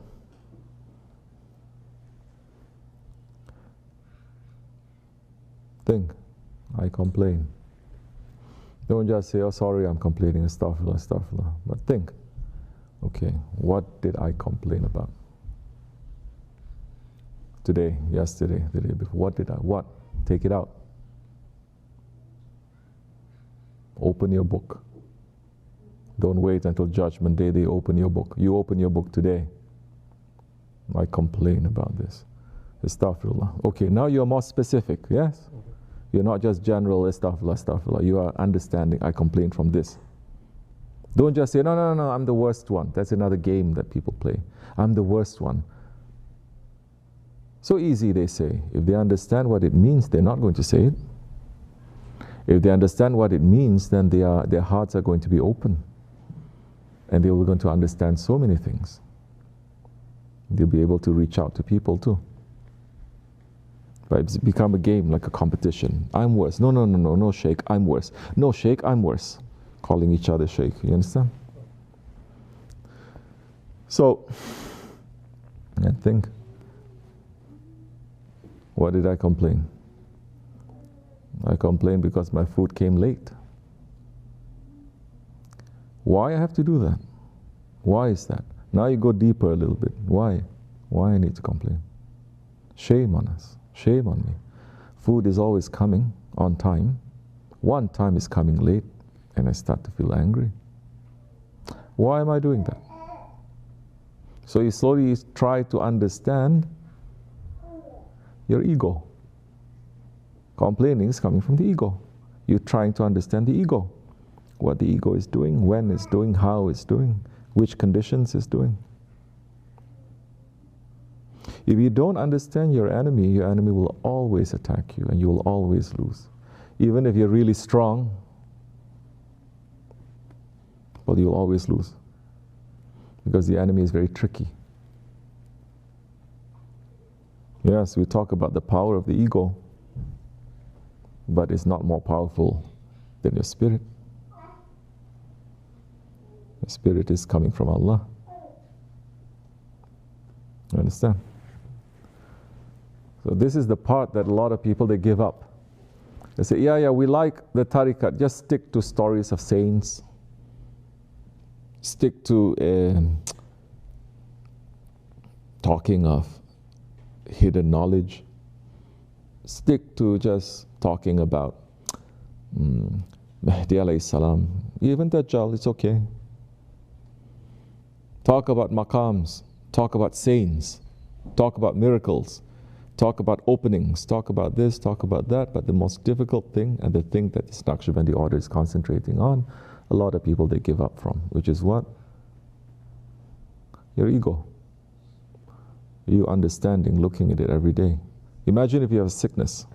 think, I complain. Don't just say, oh sorry, I'm complaining, astaghfirullah, astaghfirullah. But think, okay, what did I complain about? Today, yesterday, the day before, what? Take it out. Open your book. Don't wait until Judgment Day they open your book. You open your book today. I complain about this. Astaghfirullah. Okay, now you're more specific, yes? You're not just general, astaghfirullah, astaghfirullah. You are understanding, I complain from this. Don't just say, no, I'm the worst one. That's another game that people play. I'm the worst one. So easy, they say. If they understand what it means, they're not going to say it. If they understand what it means, then their hearts are going to be open. And they will going to understand so many things. They'll be able to reach out to people too. But it's become a game, like a competition. I'm worse. No, Sheikh, I'm worse. No, Sheikh, I'm worse. Calling each other Sheikh, you understand? So, I think, what did I complain? I complained because my food came late. Why I have to do that? Why is that? Now you go deeper a little bit. Why? Why I need to complain? Shame on us. Shame on me. Food is always coming on time. One time is coming late and I start to feel angry. Why am I doing that? So you slowly try to understand your ego. Complaining is coming from the ego. You're trying to understand the ego. What the ego is doing, when it's doing, how it's doing, which conditions it's doing. If you don't understand your enemy will always attack you and you will always lose. Even if you're really strong, well, you'll always lose. Because the enemy is very tricky. Yes, we talk about the power of the ego, but it's not more powerful than your spirit. The spirit is coming from Allah. You understand? So this is the part that a lot of people, they give up. They say, yeah, we like the tariqat, just stick to stories of saints. Stick to talking of hidden knowledge. Stick to just talking about Mahdi alayhi salam. Even Dajjal, it's okay. Talk about maqams. Talk about saints. talk about miracles, talk about openings, talk about this, talk about that, but the most difficult thing, and the thing that this Naqshbandi order is concentrating on, a lot of people they give up from, which is what? Your ego. You understanding, looking at it every day. Imagine if you have a sickness.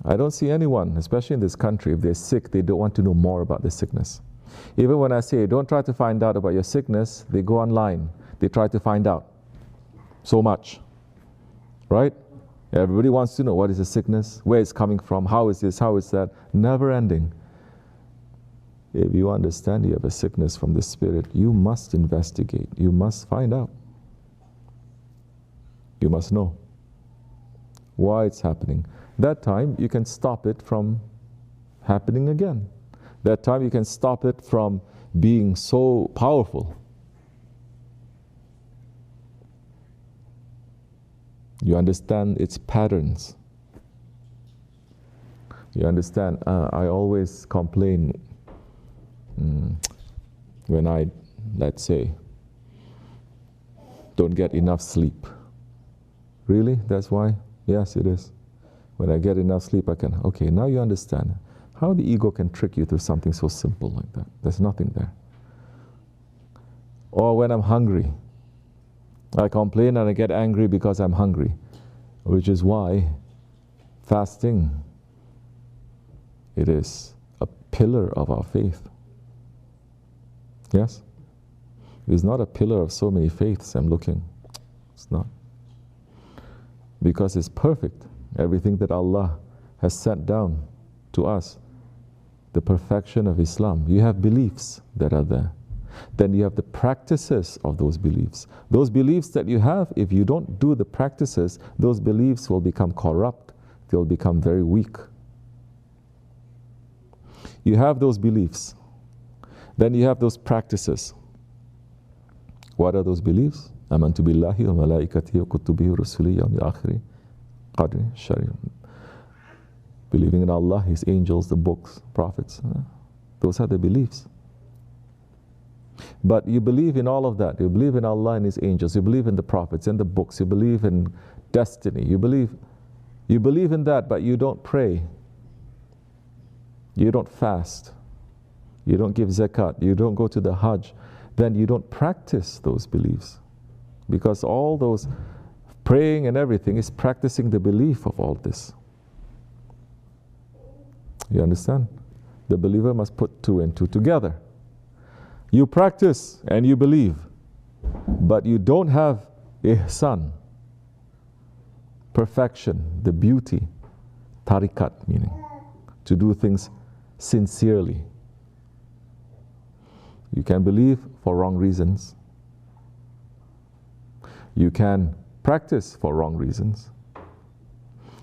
I don't see anyone, especially in this country, if they're sick, they don't want to know more about the sickness. Even when I say, don't try to find out about your sickness, they go online. They try to find out so much, right? Everybody wants to know what is the sickness, where it's coming from, how is this, how is that, never ending. If you understand you have a sickness from the spirit, you must investigate, you must find out. You must know why it's happening. That time you can stop it from happening again. That time you can stop it from being so powerful. You understand its patterns. You understand, I always complain when I, let's say, don't get enough sleep. Really? That's why? Yes, it is. When I get enough sleep, I can, okay, now you understand how the ego can trick you through something so simple like that. There's nothing there. Or when I'm hungry, I complain and I get angry because I'm hungry, which is why fasting, it is a pillar of our faith. Yes? It's not a pillar of so many faiths I'm looking. It's not. Because it's perfect. Everything that Allah has sent down to us, the perfection of Islam. You have beliefs that are there. Then you have the practices of those beliefs. Those beliefs that you have, if you don't do the practices, those beliefs will become corrupt. They'll become very weak. You have those beliefs. Then you have those practices. What are those beliefs? Amantu billahi wa malaikatihi wa kutubihi wa rusulihi wa yawmil akhiri qadri shari. Believing in Allah, His angels, the books, prophets. Those are the beliefs. But you believe in all of that. You believe in Allah and His angels. You believe in the prophets and the books. You believe in destiny. You believe in that, but you don't pray. You don't fast. You don't give zakat. You don't go to the Hajj. Then you don't practice those beliefs. Because all those praying and everything is practicing the belief of all this. You understand? The believer must put two and two together. You practice and you believe, but you don't have ihsan, perfection, the beauty, tariqat meaning, to do things sincerely. You can believe for wrong reasons. You can practice for wrong reasons.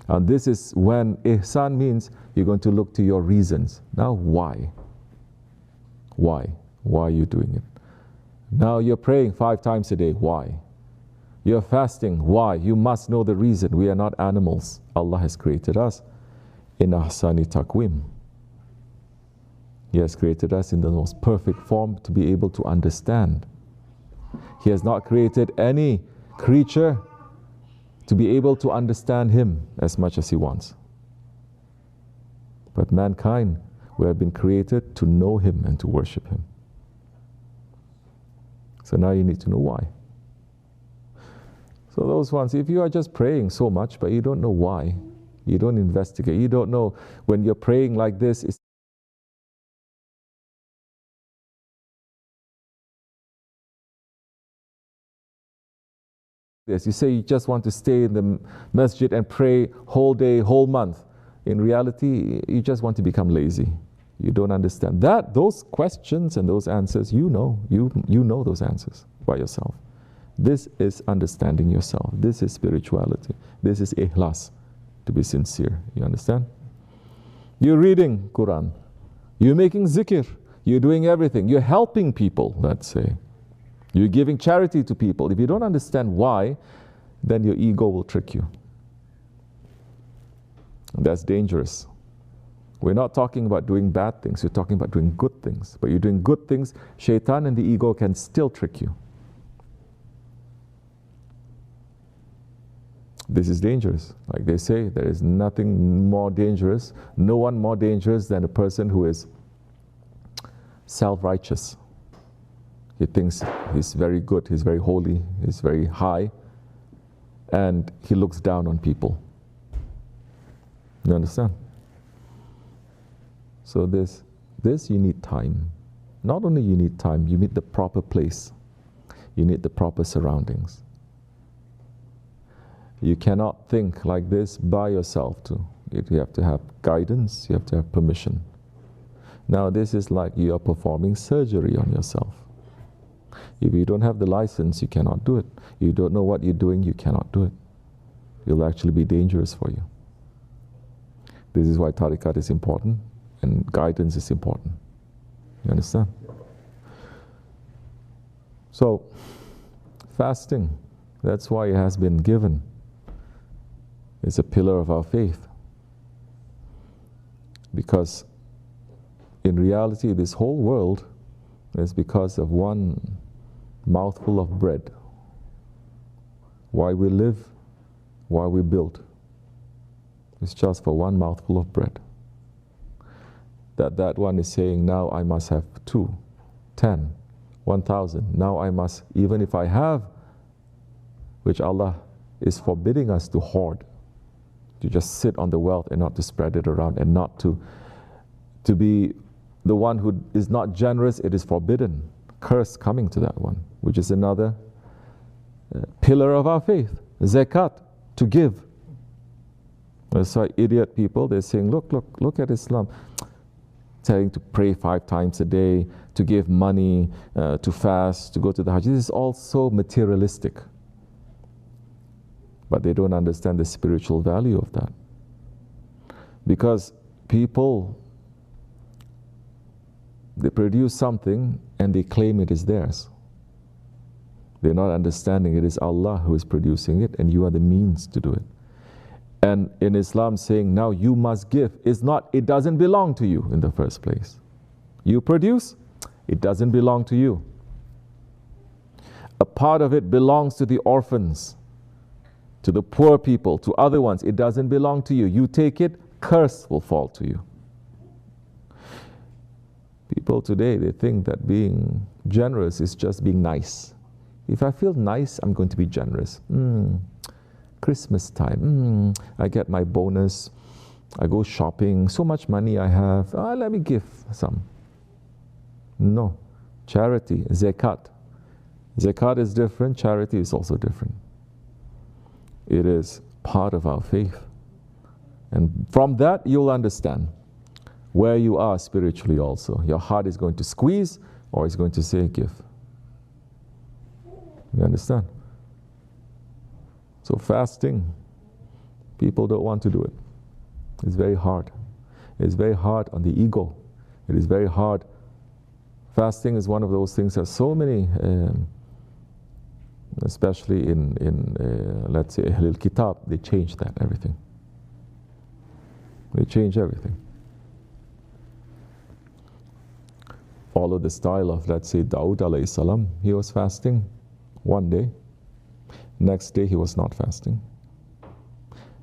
And this is when ihsan means you're going to look to your reasons. Now, why? Why? Why are you doing it? Now you're praying 5 times a day. Why? You're fasting. Why? You must know the reason. We are not animals. Allah has created us in ahsani taqwim. He has created us in the most perfect form to be able to understand. He has not created any creature to be able to understand Him as much as He wants. But mankind, we have been created to know Him and to worship Him. So now you need to know why. So those ones, if you are just praying so much, but you don't know why, you don't investigate, you don't know when you're praying like this, yes, you say you just want to stay in the masjid and pray whole day, whole month. In reality, you just want to become lazy. You don't understand that. Those questions and those answers, you know those answers by yourself. This is understanding yourself. This is spirituality. This is ikhlas, to be sincere. You understand? You're reading Quran. You're making zikr. You're doing everything. You're helping people, let's say. You're giving charity to people. If you don't understand why, then your ego will trick you. And that's dangerous. We're not talking about doing bad things. We're talking about doing good things. But you're doing good things, shaitan and the ego can still trick you. This is dangerous. Like they say, there is nothing more dangerous, no one more dangerous than a person who is self-righteous. He thinks he's very good, he's very holy, he's very high, and he looks down on people. You understand? So this you need time. Not only you need time, you need the proper place. You need the proper surroundings. You cannot think like this by yourself too. You have to have guidance, you have to have permission. Now this is like you are performing surgery on yourself. If you don't have the license, you cannot do it. You don't know what you're doing, you cannot do it. It'll actually be dangerous for you. This is why tariqat is important and guidance is important. You understand? So, fasting, that's why it has been given. It's a pillar of our faith. Because in reality, this whole world is because of one mouthful of bread. Why we live, why we build. It's just for one mouthful of bread. That one is saying, now I must have 2, 10, 1,000. Now I must, even if I have, which Allah is forbidding us to hoard, to just sit on the wealth and not to spread it around, and not to be the one who is not generous. It is forbidden. Curse coming to that one, which is another pillar of our faith. Zakat, to give. That's why idiot people, they're saying, look at Islam. Telling to pray 5 times a day, to give money, to fast, to go to the Hajj. This is all so materialistic. But they don't understand the spiritual value of that. Because people, they produce something and they claim it is theirs. They're not understanding it is Allah who is producing it and you are the means to do it. And in Islam saying, now you must give, is not, it doesn't belong to you in the first place. You produce, it doesn't belong to you. A part of it belongs to the orphans, to the poor people, to other ones. It doesn't belong to you. You take it, curse will fall to you. People today, they think that being generous is just being nice. If I feel nice, I'm going to be generous. Christmas time, I get my bonus, I go shopping, so much money I have, let me give some. No. Charity, zakat. Zakat is different, charity is also different. It is part of our faith. And from that, you'll understand where you are spiritually also. Your heart is going to squeeze or it's going to say give. You understand? So fasting, people don't want to do it. It's very hard. It's very hard on the ego. It is very hard. Fasting is one of those things that so many, especially in let's say Ahlul Kitab, they change that, everything. They change everything. Follow the style of, let's say, Dawood alayhi salam. He was fasting one day. Next day he was not fasting.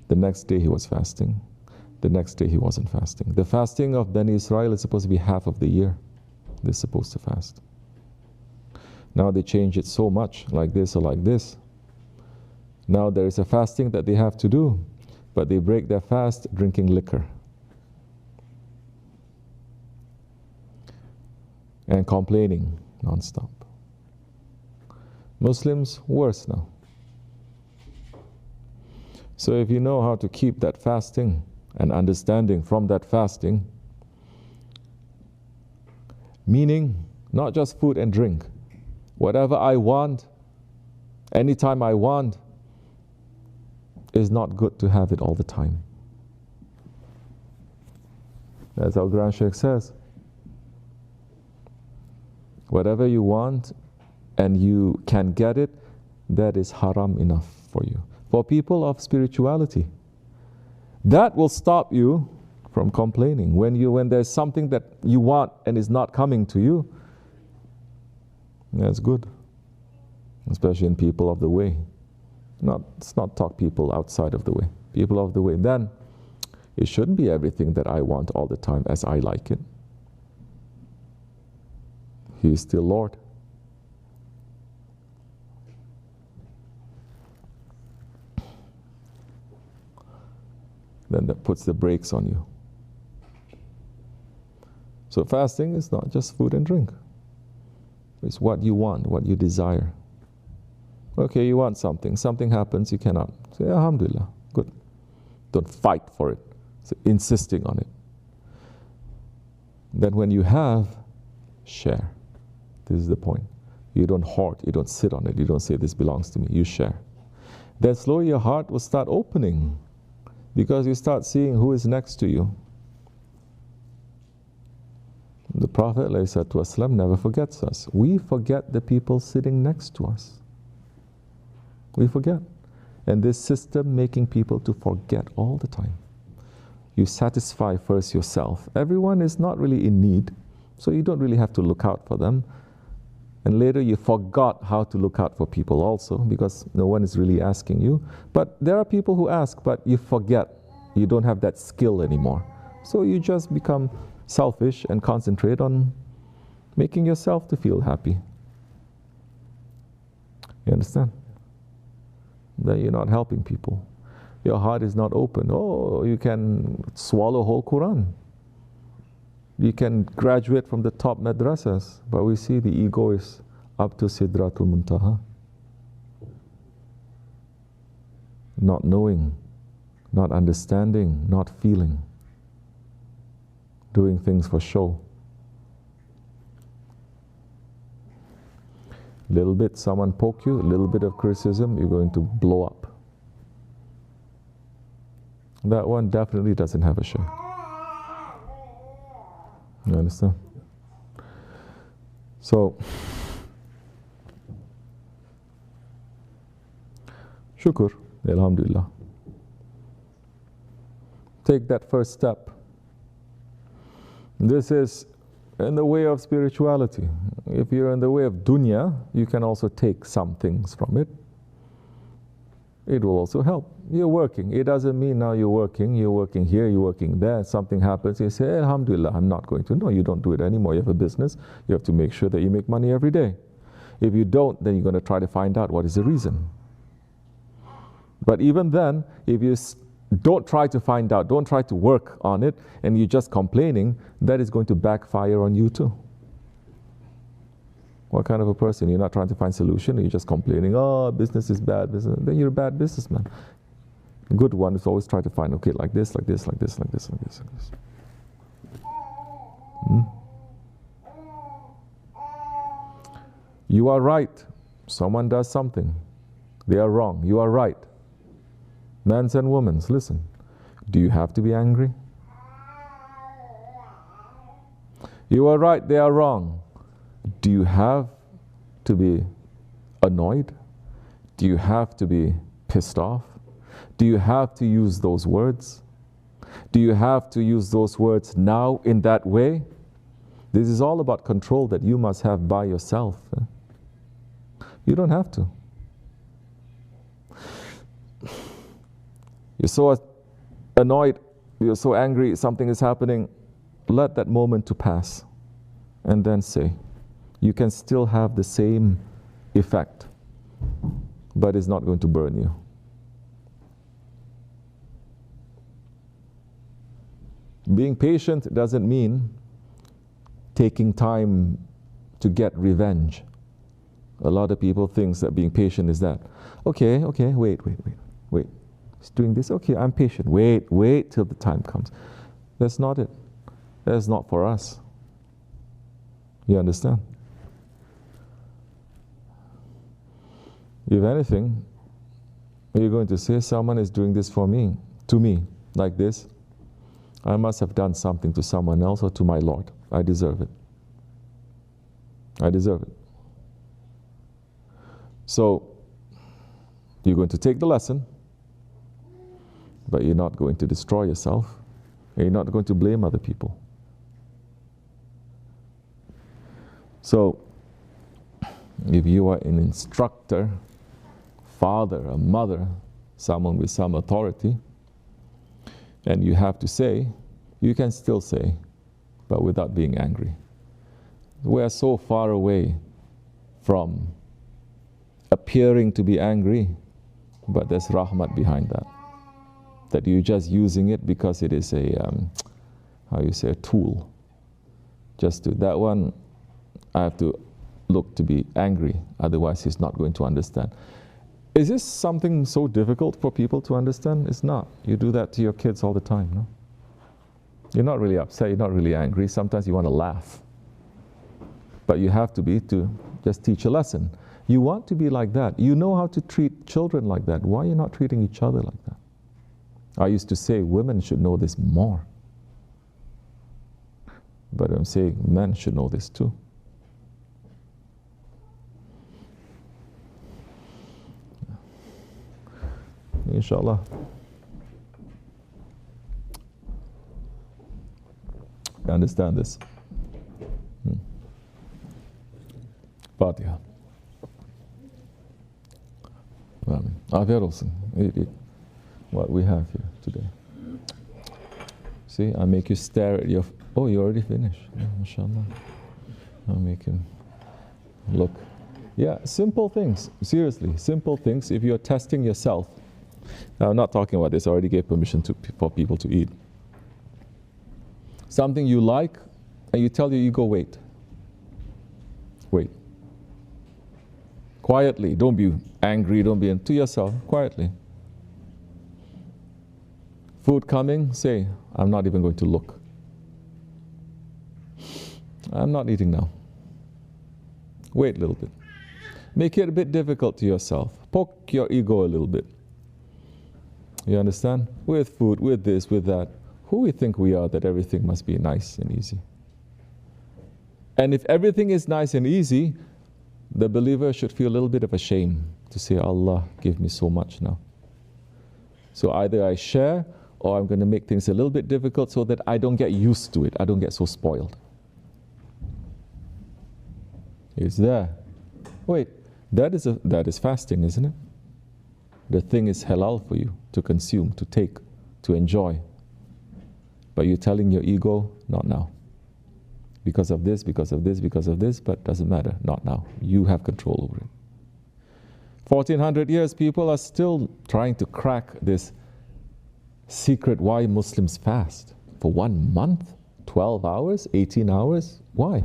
The next day he was fasting. The next day he wasn't fasting. The fasting of Bani Israel is supposed to be half of the year. They're supposed to fast. Now they change it so much, like this or like this. Now there is a fasting that they have to do, but they break their fast drinking liquor. And complaining non-stop. Muslims, worse now. So if you know how to keep that fasting and understanding from that fasting, meaning not just food and drink, whatever I want, anytime I want, is not good to have it all the time. As our Grand Sheikh says, whatever you want and you can get it, that is haram enough for you. For people of spirituality, that will stop you from complaining. When there's something that you want and is not coming to you, that's good. Especially in people of the way. Let's not talk people outside of the way. People of the way. Then it shouldn't be everything that I want all the time as I like it. He is still Lord. Then that puts the brakes on you. So fasting is not just food and drink. It's what you want, what you desire. Okay, you want something. Something happens, you cannot. Say, Alhamdulillah, good. Don't fight for it. So insisting on it. Then when you have, share. This is the point. You don't hoard, you don't sit on it, you don't say this belongs to me, you share. Then slowly your heart will start opening because you start seeing who is next to you. The Prophet ﷺ never forgets us. We forget the people sitting next to us. We forget. And this system making people to forget all the time. You satisfy first yourself. Everyone is not really in need, so you don't really have to look out for them. And later you forgot how to look out for people also because no one is really asking you. But there are people who ask, but you forget. You don't have that skill anymore. So you just become selfish and concentrate on making yourself to feel happy. You understand? Then you're not helping people. Your heart is not open. Oh, you can swallow whole Quran. You can graduate from the top madrasas, but we see the ego is up to Sidratul Muntaha. Not knowing, not understanding, not feeling. Doing things for show. Little bit, someone poke you, a little bit of criticism, you're going to blow up. That one definitely doesn't have a share. You understand? So, shukr, alhamdulillah. Take that first step. This is in the way of spirituality. If you're in the way of dunya, you can also take some things from it. It will also help. You're working. It doesn't mean now you're working here, you're working there, something happens, you say, Alhamdulillah, I'm not going to. No, you don't do it anymore. You have a business. You have to make sure that you make money every day. If you don't, then you're going to try to find out what is the reason. But even then, if you don't try to find out, don't try to work on it, and you're just complaining, that is going to backfire on you too. What kind of a person? You're not trying to find solution, you're just complaining, oh, business is bad, business. Then you're a bad businessman. A good one is always try to find, okay, like this, like this, like this, like this, like this, like this. You are right. Someone does something. They are wrong. You are right. Men and women, listen. Do you have to be angry? You are right, they are wrong. Do you have to be annoyed? Do you have to be pissed off? Do you have to use those words? Do you have to use those words now in that way? This is all about control that you must have by yourself. You don't have to. You're so annoyed, you're so angry, something is happening. Let that moment to pass and then say. You can still have the same effect, but it's not going to burn you. Being patient doesn't mean taking time to get revenge. A lot of people think that being patient is that. Okay, wait. He's doing this, okay, I'm patient. Wait till the time comes. That's not it. That's not for us. You understand? If anything, you're going to say someone is doing this for me, to me, like this. I must have done something to someone else or to my Lord. I deserve it. I deserve it. So, you're going to take the lesson, but you're not going to destroy yourself, and you're not going to blame other people. So, if you are an instructor, father, a mother, someone with some authority, and you have to say, you can still say, but without being angry. We are so far away from appearing to be angry, but there's rahmat behind that. That you're just using it because it is a, a tool. Just to that one, I have to look to be angry, otherwise he's not going to understand. Is this something so difficult for people to understand? It's not. You do that to your kids all the time, no? You're not really upset, you're not really angry. Sometimes you want to laugh. But you have to be to just teach a lesson. You want to be like that. You know how to treat children like that. Why are you not treating each other like that? I used to say women should know this more. But I'm saying men should know this too. Inshallah. You understand this? Fatiha. Afiyet olsun. Eat what we have here today. See, I make you stare at your... Oh, you already finished. Yeah, mashallah. I'll make you look. Yeah, simple things. Seriously, simple things. If you're testing yourself, I'm not talking about this. I already gave permission for people to eat. Something you like, and you tell your ego, wait. Wait. Quietly. Don't be angry. Don't be to yourself. Quietly. Food coming, say, I'm not even going to look. I'm not eating now. Wait a little bit. Make it a bit difficult to yourself. Poke your ego a little bit. You understand? With food, with this, with that. Who we think we are that everything must be nice and easy? And if everything is nice and easy, the believer should feel a little bit of a shame to say, Allah, give me so much now. So either I share, or I'm going to make things a little bit difficult so that I don't get used to it. I don't get so spoiled. It's there. Wait, that is fasting, isn't it? The thing is halal for you to consume, to take, to enjoy. But you're telling your ego, not now. Because of this, because of this, because of this, but doesn't matter, not now. You have control over it. 1400 years, people are still trying to crack this secret why Muslims fast. For 1 month, 12 hours, 18 hours, why?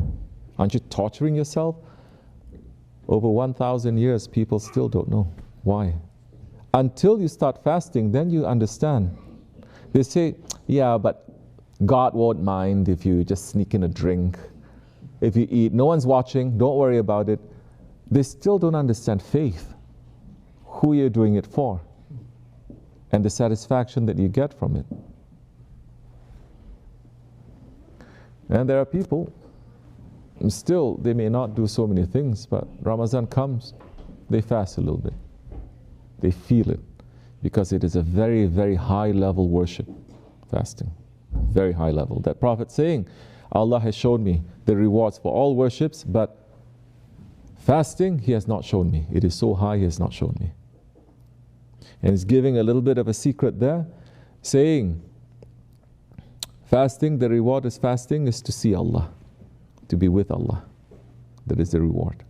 Aren't you torturing yourself? Over 1,000 years, people still don't know why. Until you start fasting, then you understand. They say, yeah, but God won't mind if you just sneak in a drink. If you eat, no one's watching, don't worry about it. They still don't understand faith, who you're doing it for, and the satisfaction that you get from it. And there are people, still, they may not do so many things, but Ramadan comes, they fast a little bit. They feel it, because it is a very, very high level worship, fasting. Very high level. That Prophet saying, Allah has shown me the rewards for all worships, but fasting, He has not shown me. It is so high, He has not shown me. And He's giving a little bit of a secret there, saying, fasting, the reward is fasting is to see Allah, to be with Allah. That is the reward.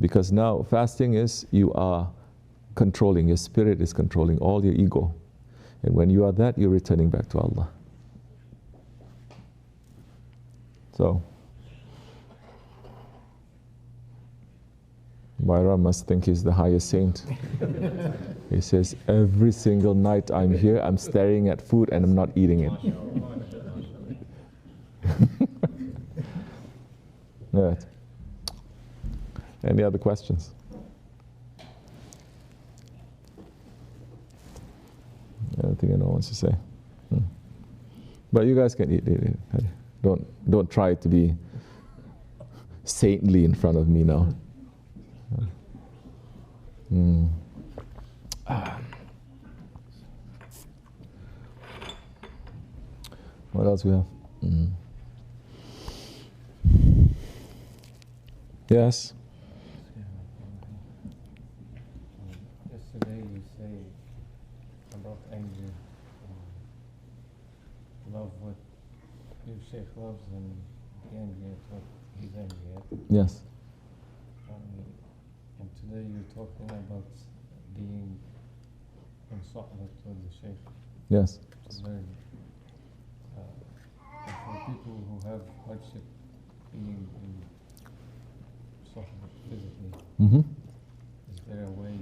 Because now fasting is, you are controlling, your spirit is controlling all your ego. And when you are that, you're returning back to Allah. So, Myra must think he's the highest saint. He says, every single night I'm here, I'm staring at food and I'm not eating it. Right. Any other questions? Anything anyone wants to say? But you guys can eat. Don't try to be saintly in front of me now. What else we have? Yes. say about anger, love what your Sheikh loves and be angry at what he's angry at. Yes. And today you're talking about being in sohbah with the Sheikh. Yes. To learn. And for people who have hardship being in sohbah physically, Mm-hmm. is there a way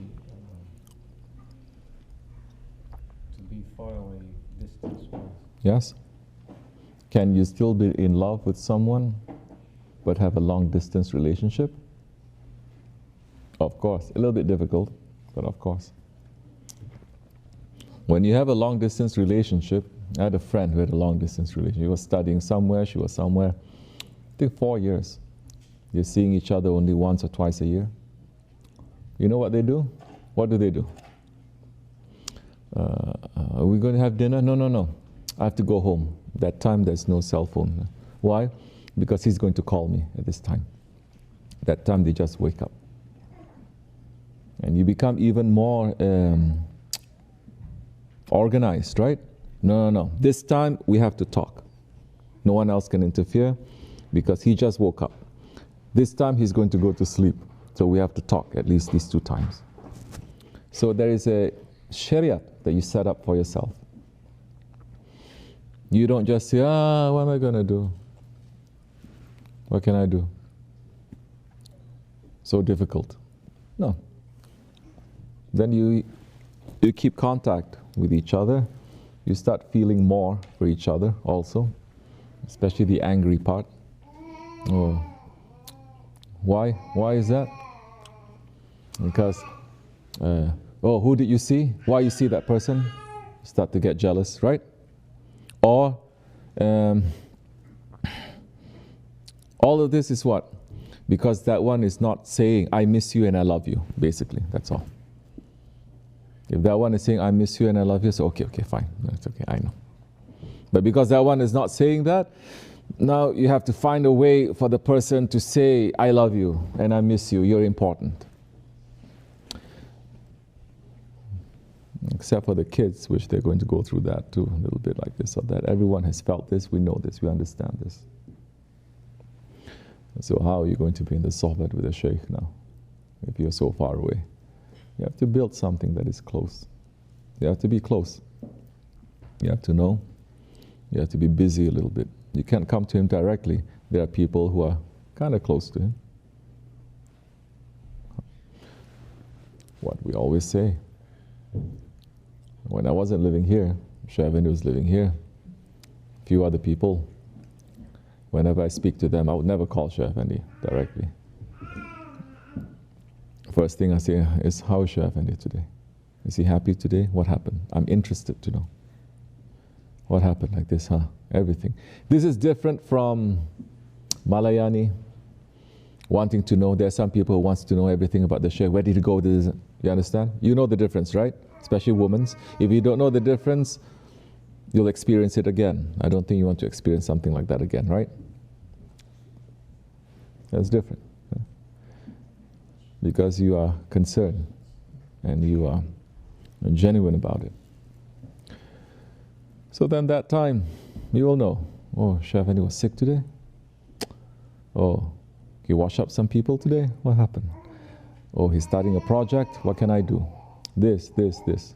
to be far away distance-wise? Yes. Can you still be in love with someone but have a long distance relationship? Of course. A little bit difficult, but of course. When you have a long distance relationship, I had a friend who had a long distance relationship. He was studying somewhere, she was somewhere. I think 4 years. You're seeing each other only once or twice a year. You know what they do? What do they do? Are we going to have dinner? No, no, no. I have to go home. That time there's no cell phone. Why? Because he's going to call me at this time. That time they just wake up. And you become even more organized, right? No, no, no. This time we have to talk. No one else can interfere because he just woke up. This time he's going to go to sleep. So we have to talk at least these 2 times. So there is a shariat that you set up for yourself. You don't just say, what am I going to do? What can I do? So difficult. No. Then you keep contact with each other. You start feeling more for each other also, especially the angry part. Oh. Why? Why is that? Because, who did you see? Why you see that person? You start to get jealous, right? Or, all of this is what? Because that one is not saying, I miss you and I love you, basically, that's all. If that one is saying, I miss you and I love you, so okay, fine, that's okay, I know. But because that one is not saying that, now you have to find a way for the person to say, I love you and I miss you, you're important. Except for the kids, which they're going to go through that too, a little bit like this or that. Everyone has felt this, we know this, we understand this. So how are you going to be in the sohbah with a sheikh now, if you're so far away? You have to build something that is close. You have to be close. You have to know. You have to be busy a little bit. You can't come to him directly. There are people who are kind of close to him. What we always say. When I wasn't living here, Shavin was living here, a few other people, whenever I speak to them, I would never call Shavandi directly. First thing I say is, how is Shavandi today? Is he happy today? What happened? I'm interested to know. What happened like this, huh? Everything. This is different from Malayani, wanting to know. There are some people who want to know everything about the Shaykh. Where did he go? You understand? You know the difference, right? Especially women's. If you don't know the difference, you'll experience it again. I don't think you want to experience something like that again, right? That's different. Because you are concerned and you are genuine about it. So then that time, you will know, oh, Shavani was sick today? Oh, he washed up some people today? What happened? Oh, he's starting a project? What can I do? This. There's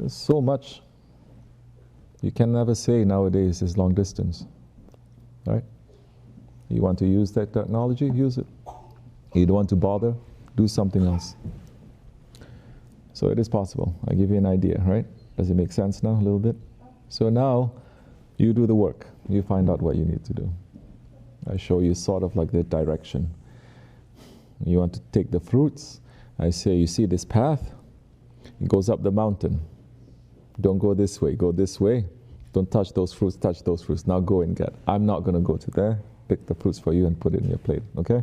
so much you can never say nowadays is long distance, right? You want to use that technology, use it. You don't want to bother, do something else. So it is possible. I give you an idea, right? Does it make sense now a little bit? So now you do the work. You find out what you need to do. I show you sort of like the direction. You want to take the fruits. I say, you see this path? It goes up the mountain. Don't go this way, go this way. Don't touch those fruits, touch those fruits. Now go and get. I'm not going to go to there. Pick the fruits for you and put it in your plate, okay?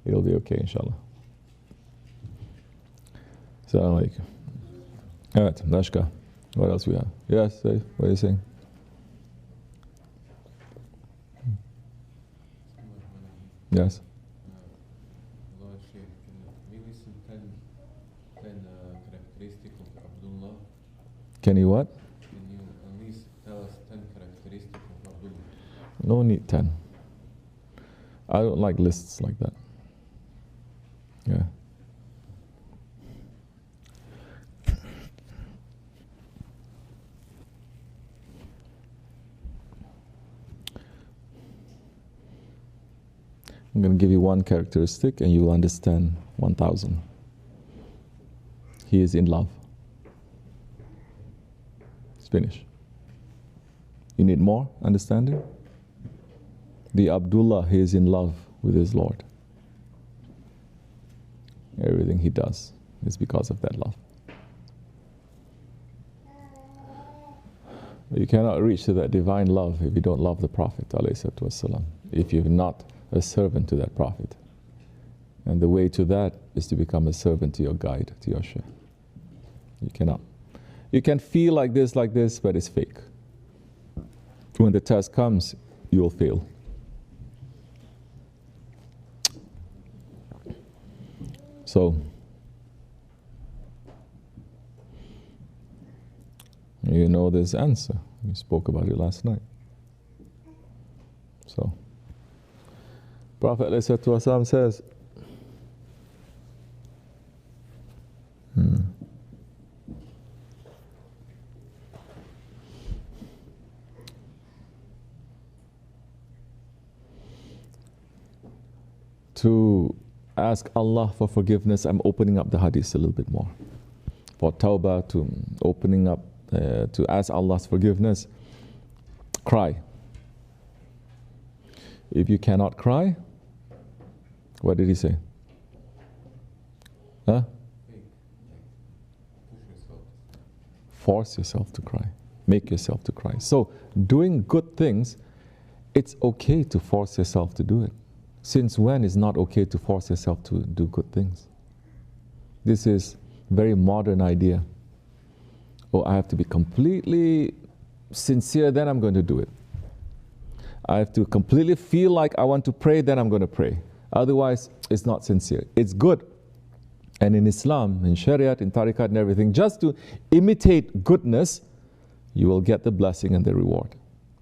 It'll be okay, inshallah. Assalamu alaikum. All right, Lashka. What else we have? Yes, Saif, what are you saying? Allah Yes. Shaykh, can Can you what? Can you at least tell us 10 characteristics of Abdullah? No need 10. I don't like lists like that. Yeah. I'm going to give you one characteristic and you will understand 1,000. He is in love. It's finished. You need more understanding? The Abdullah, he is in love with his Lord. Everything he does is because of that love. You cannot reach to that divine love if you don't love the Prophet ﷺ, if you're not a servant to that Prophet. And the way to that is to become a servant to your guide, to your Shaykh. You cannot. You can feel like this, but it's fake. When the test comes, you will fail. So, you know this answer. We spoke about it last night. So, Prophet ﷺ says, to ask Allah for forgiveness. I'm opening up the hadith a little bit more. For tawbah, to opening up, to ask Allah's forgiveness, cry. If you cannot cry, what did he say? Huh? Force yourself to cry. Make yourself to cry. So, doing good things, it's okay to force yourself to do it. Since when is not okay to force yourself to do good things? This is a very modern idea. Oh, I have to be completely sincere, then I'm going to do it. I have to completely feel like I want to pray, then I'm going to pray. Otherwise, it's not sincere. It's good. And in Islam, in Shariat, in Tariqat and everything, just to imitate goodness, you will get the blessing and the reward.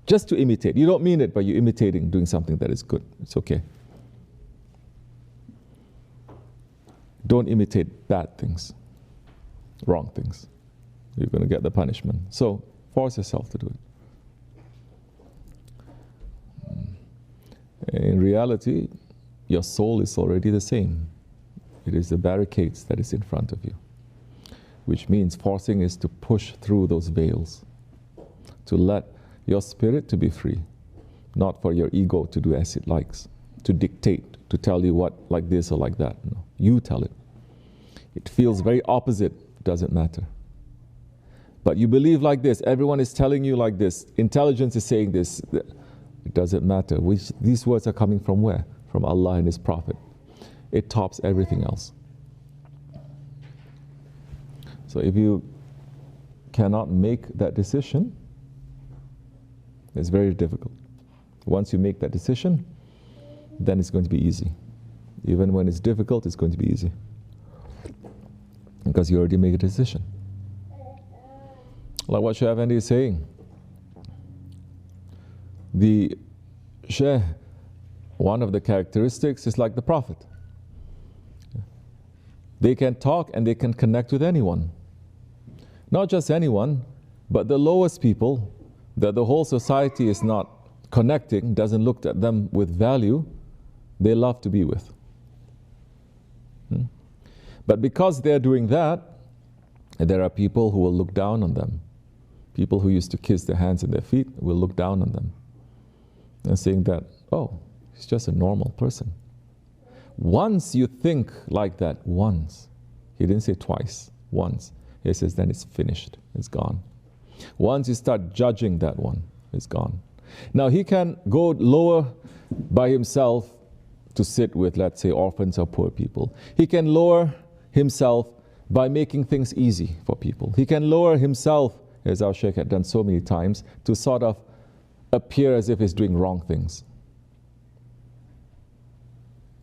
Just to imitate. You don't mean it, but you're imitating, doing something that is good. It's okay. Don't imitate bad things, wrong things. You're going to get the punishment. So, force yourself to do it. In reality, your soul is already the same. It is the barricades that is in front of you. Which means forcing is to push through those veils. To let your spirit to be free. Not for your ego to do as it likes. To dictate, to tell you what, like this or like that. No, you tell it. It feels very opposite, doesn't matter. But you believe like this, everyone is telling you like this, intelligence is saying this, it doesn't matter. These words are coming from where? From Allah and His Prophet. It tops everything else. So if you cannot make that decision, it's very difficult. Once you make that decision, then it's going to be easy. Even when it's difficult, it's going to be easy. Because you already made a decision. Like what Shaykh Effendi is saying. The Shaykh, one of the characteristics is like the Prophet. They can talk and they can connect with anyone. Not just anyone, but the lowest people that the whole society is not connecting, doesn't look at them with value, they love to be with. But because they're doing that, there are people who will look down on them. People who used to kiss their hands and their feet will look down on them. And saying that, oh, he's just a normal person. Once you think like that, once, he didn't say twice, once, he says then it's finished, it's gone. Once you start judging that one, it's gone. Now he can go lower by himself to sit with, let's say, orphans or poor people. He can lower himself by making things easy for people. He can lower himself, as our Shaykh had done so many times, to sort of appear as if he's doing wrong things.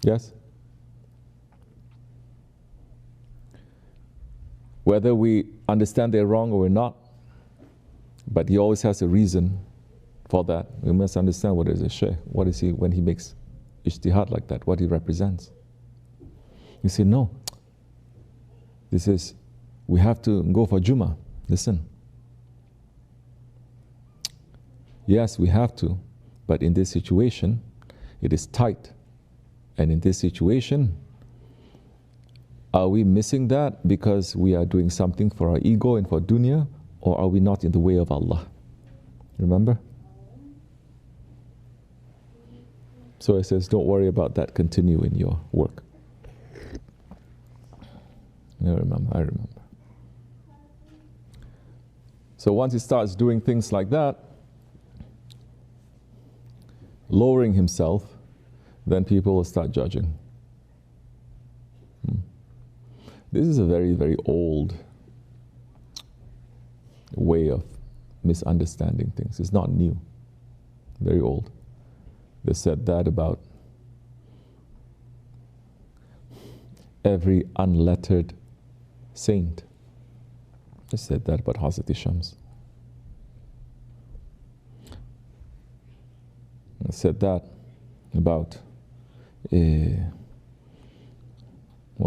Yes? Whether we understand they're wrong or we're not, But he always has a reason for that. We must understand what is a shaykh. What is he when he makes ijtihad like that, what he represents. You say, no, this is, we have to go for Jummah. Listen. Yes, we have to, but in this situation, it is tight. And in this situation, are we missing that because we are doing something for our ego and for dunya, or are we not in the way of Allah? Remember? So it says, don't worry about that, continue in your work. I remember. So once he starts doing things like that, lowering himself, then people will start judging. This is a very, very old way of misunderstanding things. It's not new, very old. They said that about every unlettered saint. They said that about Hazrat Shams. They said that about, what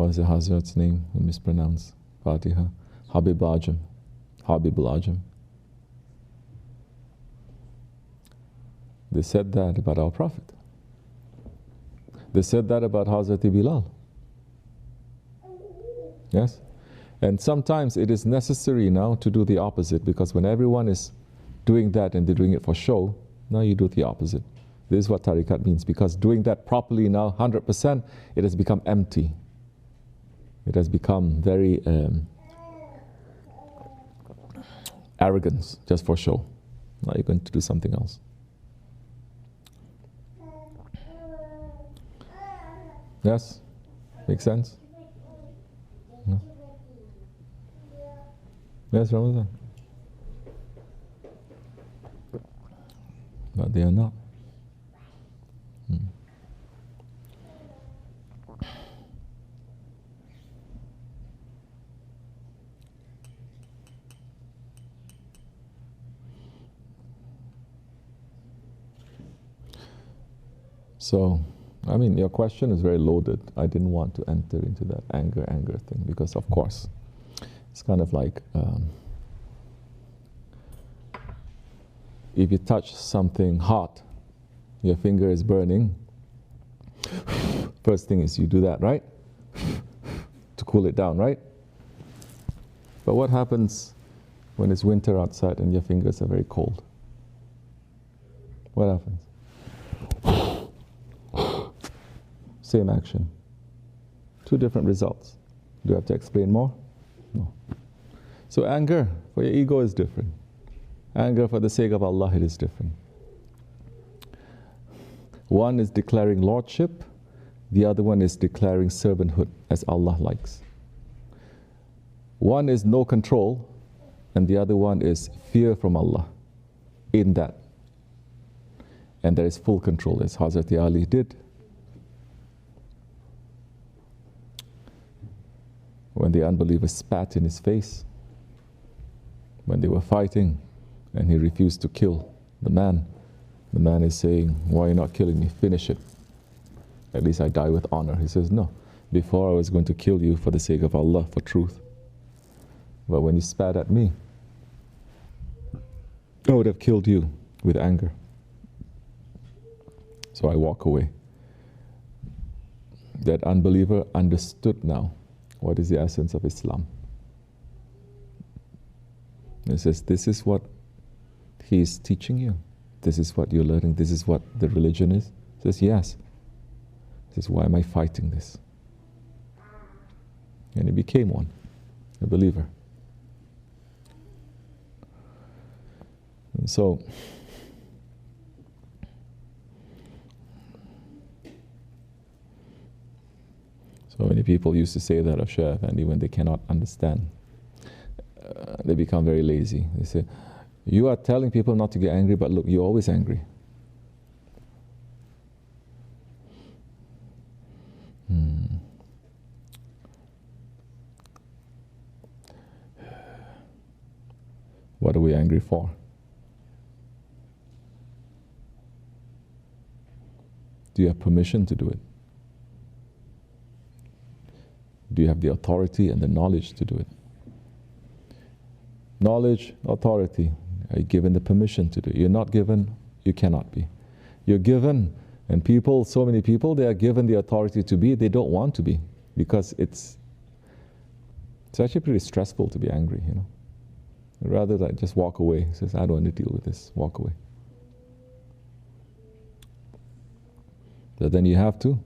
was the Hazrat's name? We mispronounced Fatiha. Habib al-Ajam. They said that about our Prophet. They said that about Hazrat Bilal. Yes? And sometimes it is necessary now to do the opposite, because when everyone is doing that and they're doing it for show, now you do the opposite. This is what tariqat means, because doing that properly now, 100%, it has become empty. It has become very arrogance, just for show. Now you're going to do something else. Yes? Make sense? No? Yes, Ramadan? But they are not. So, I mean, your question is very loaded. I didn't want to enter into that anger thing, because of course, it's kind of like if you touch something hot, your finger is burning, first thing is you do that, right? To cool it down, right? But what happens when it's winter outside and your fingers are very cold? What happens? Same action. Two different results. Do I have to explain more? No. So anger for your ego is different. Anger for the sake of Allah, it is different. One is declaring lordship, the other one is declaring servanthood as Allah likes. One is no control, and the other one is fear from Allah in that. And there is full control, as Hazrat Ali did. When the unbelievers spat in his face, when they were fighting and he refused to kill the man is saying, why are you not killing me? Finish it. At least I die with honor. He says, no, before I was going to kill you for the sake of Allah, for truth. But when you spat at me, I would have killed you with anger. So I walk away. That unbeliever understood now what is the essence of Islam. He says, this is what he is teaching you. This is what you're learning. This is what the religion is. He says, yes. He says, why am I fighting this? And he became one, a believer. And so many people used to say that of Shaykh Effendi when they cannot understand. They become very lazy. They say, you are telling people not to get angry, but look, you're always angry. What are we angry for? Do you have permission to do it? Do you have the authority and the knowledge to do it? Knowledge, authority. Are you given the permission to do it? You're not given, you cannot be. You're given, and people, so many people, they are given the authority to be, they don't want to be, because it's actually pretty stressful to be angry, you know. Rather than just walk away. He says, I don't want to deal with this, walk away. But then you have to,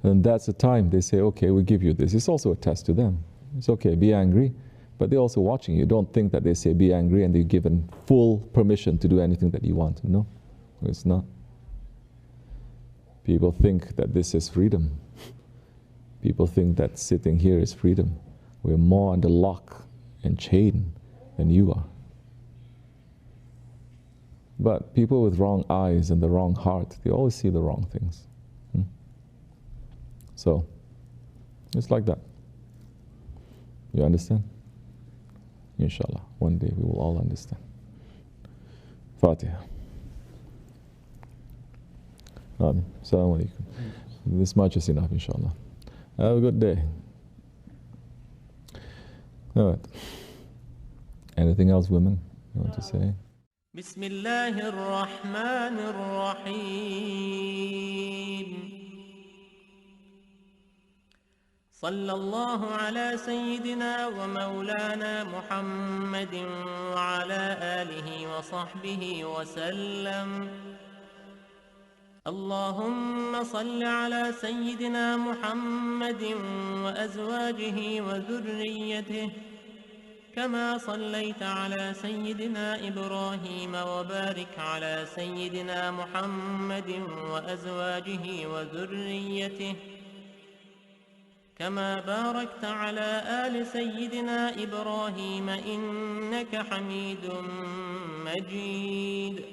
and that's the time they say, okay, we give you this. It's also a test to them. It's okay, be angry, but they're also watching you. Don't think that they say be angry and they're given full permission to do anything that you want. No, it's not. People think that this is freedom. People think that sitting here is freedom. We're more under lock and chain than you are. But people with wrong eyes and the wrong heart, they always see the wrong things. So, it's like that. You understand? Inshallah, one day we will all understand. Fatiha. Amen. Assalamu alaikum. This much is enough, inshallah. Have a good day. All right. Anything else, women, you want to say? BismillahirRahmanirRahim. صلى الله على سيدنا ومولانا محمد وعلى آله وصحبه وسلم. اللهم صل على سيدنا محمد وأزواجه وذريته كما صليت على سيدنا إبراهيم وبارك على سيدنا محمد وأزواجه وذريته كما باركت على آل سيدنا إبراهيم إنك حميد مجيد.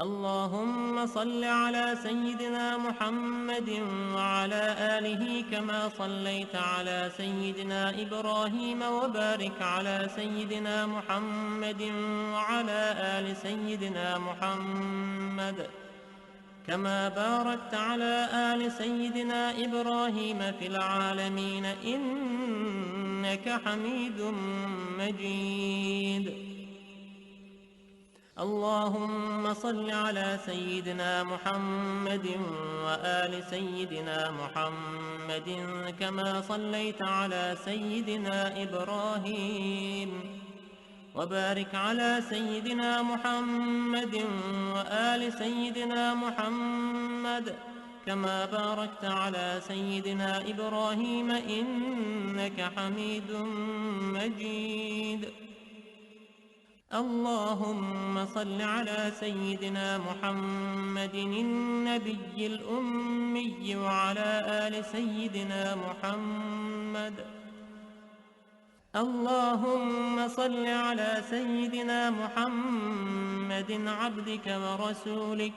اللهم صل على سيدنا محمد وعلى آله كما صليت على سيدنا إبراهيم وبارك على سيدنا محمد وعلى آل سيدنا محمد كما باركت على آل سيدنا إبراهيم في العالمين إنك حميد مجيد. اللهم صل على سيدنا محمد وآل سيدنا محمد كما صليت على سيدنا إبراهيم وبارك على سيدنا محمد وآل سيدنا محمد كما باركت على سيدنا إبراهيم إنك حميد مجيد. اللهم صل على سيدنا محمد النبي الأمي وعلى آل سيدنا محمد. اللهم صل على سيدنا محمد عبدك ورسولك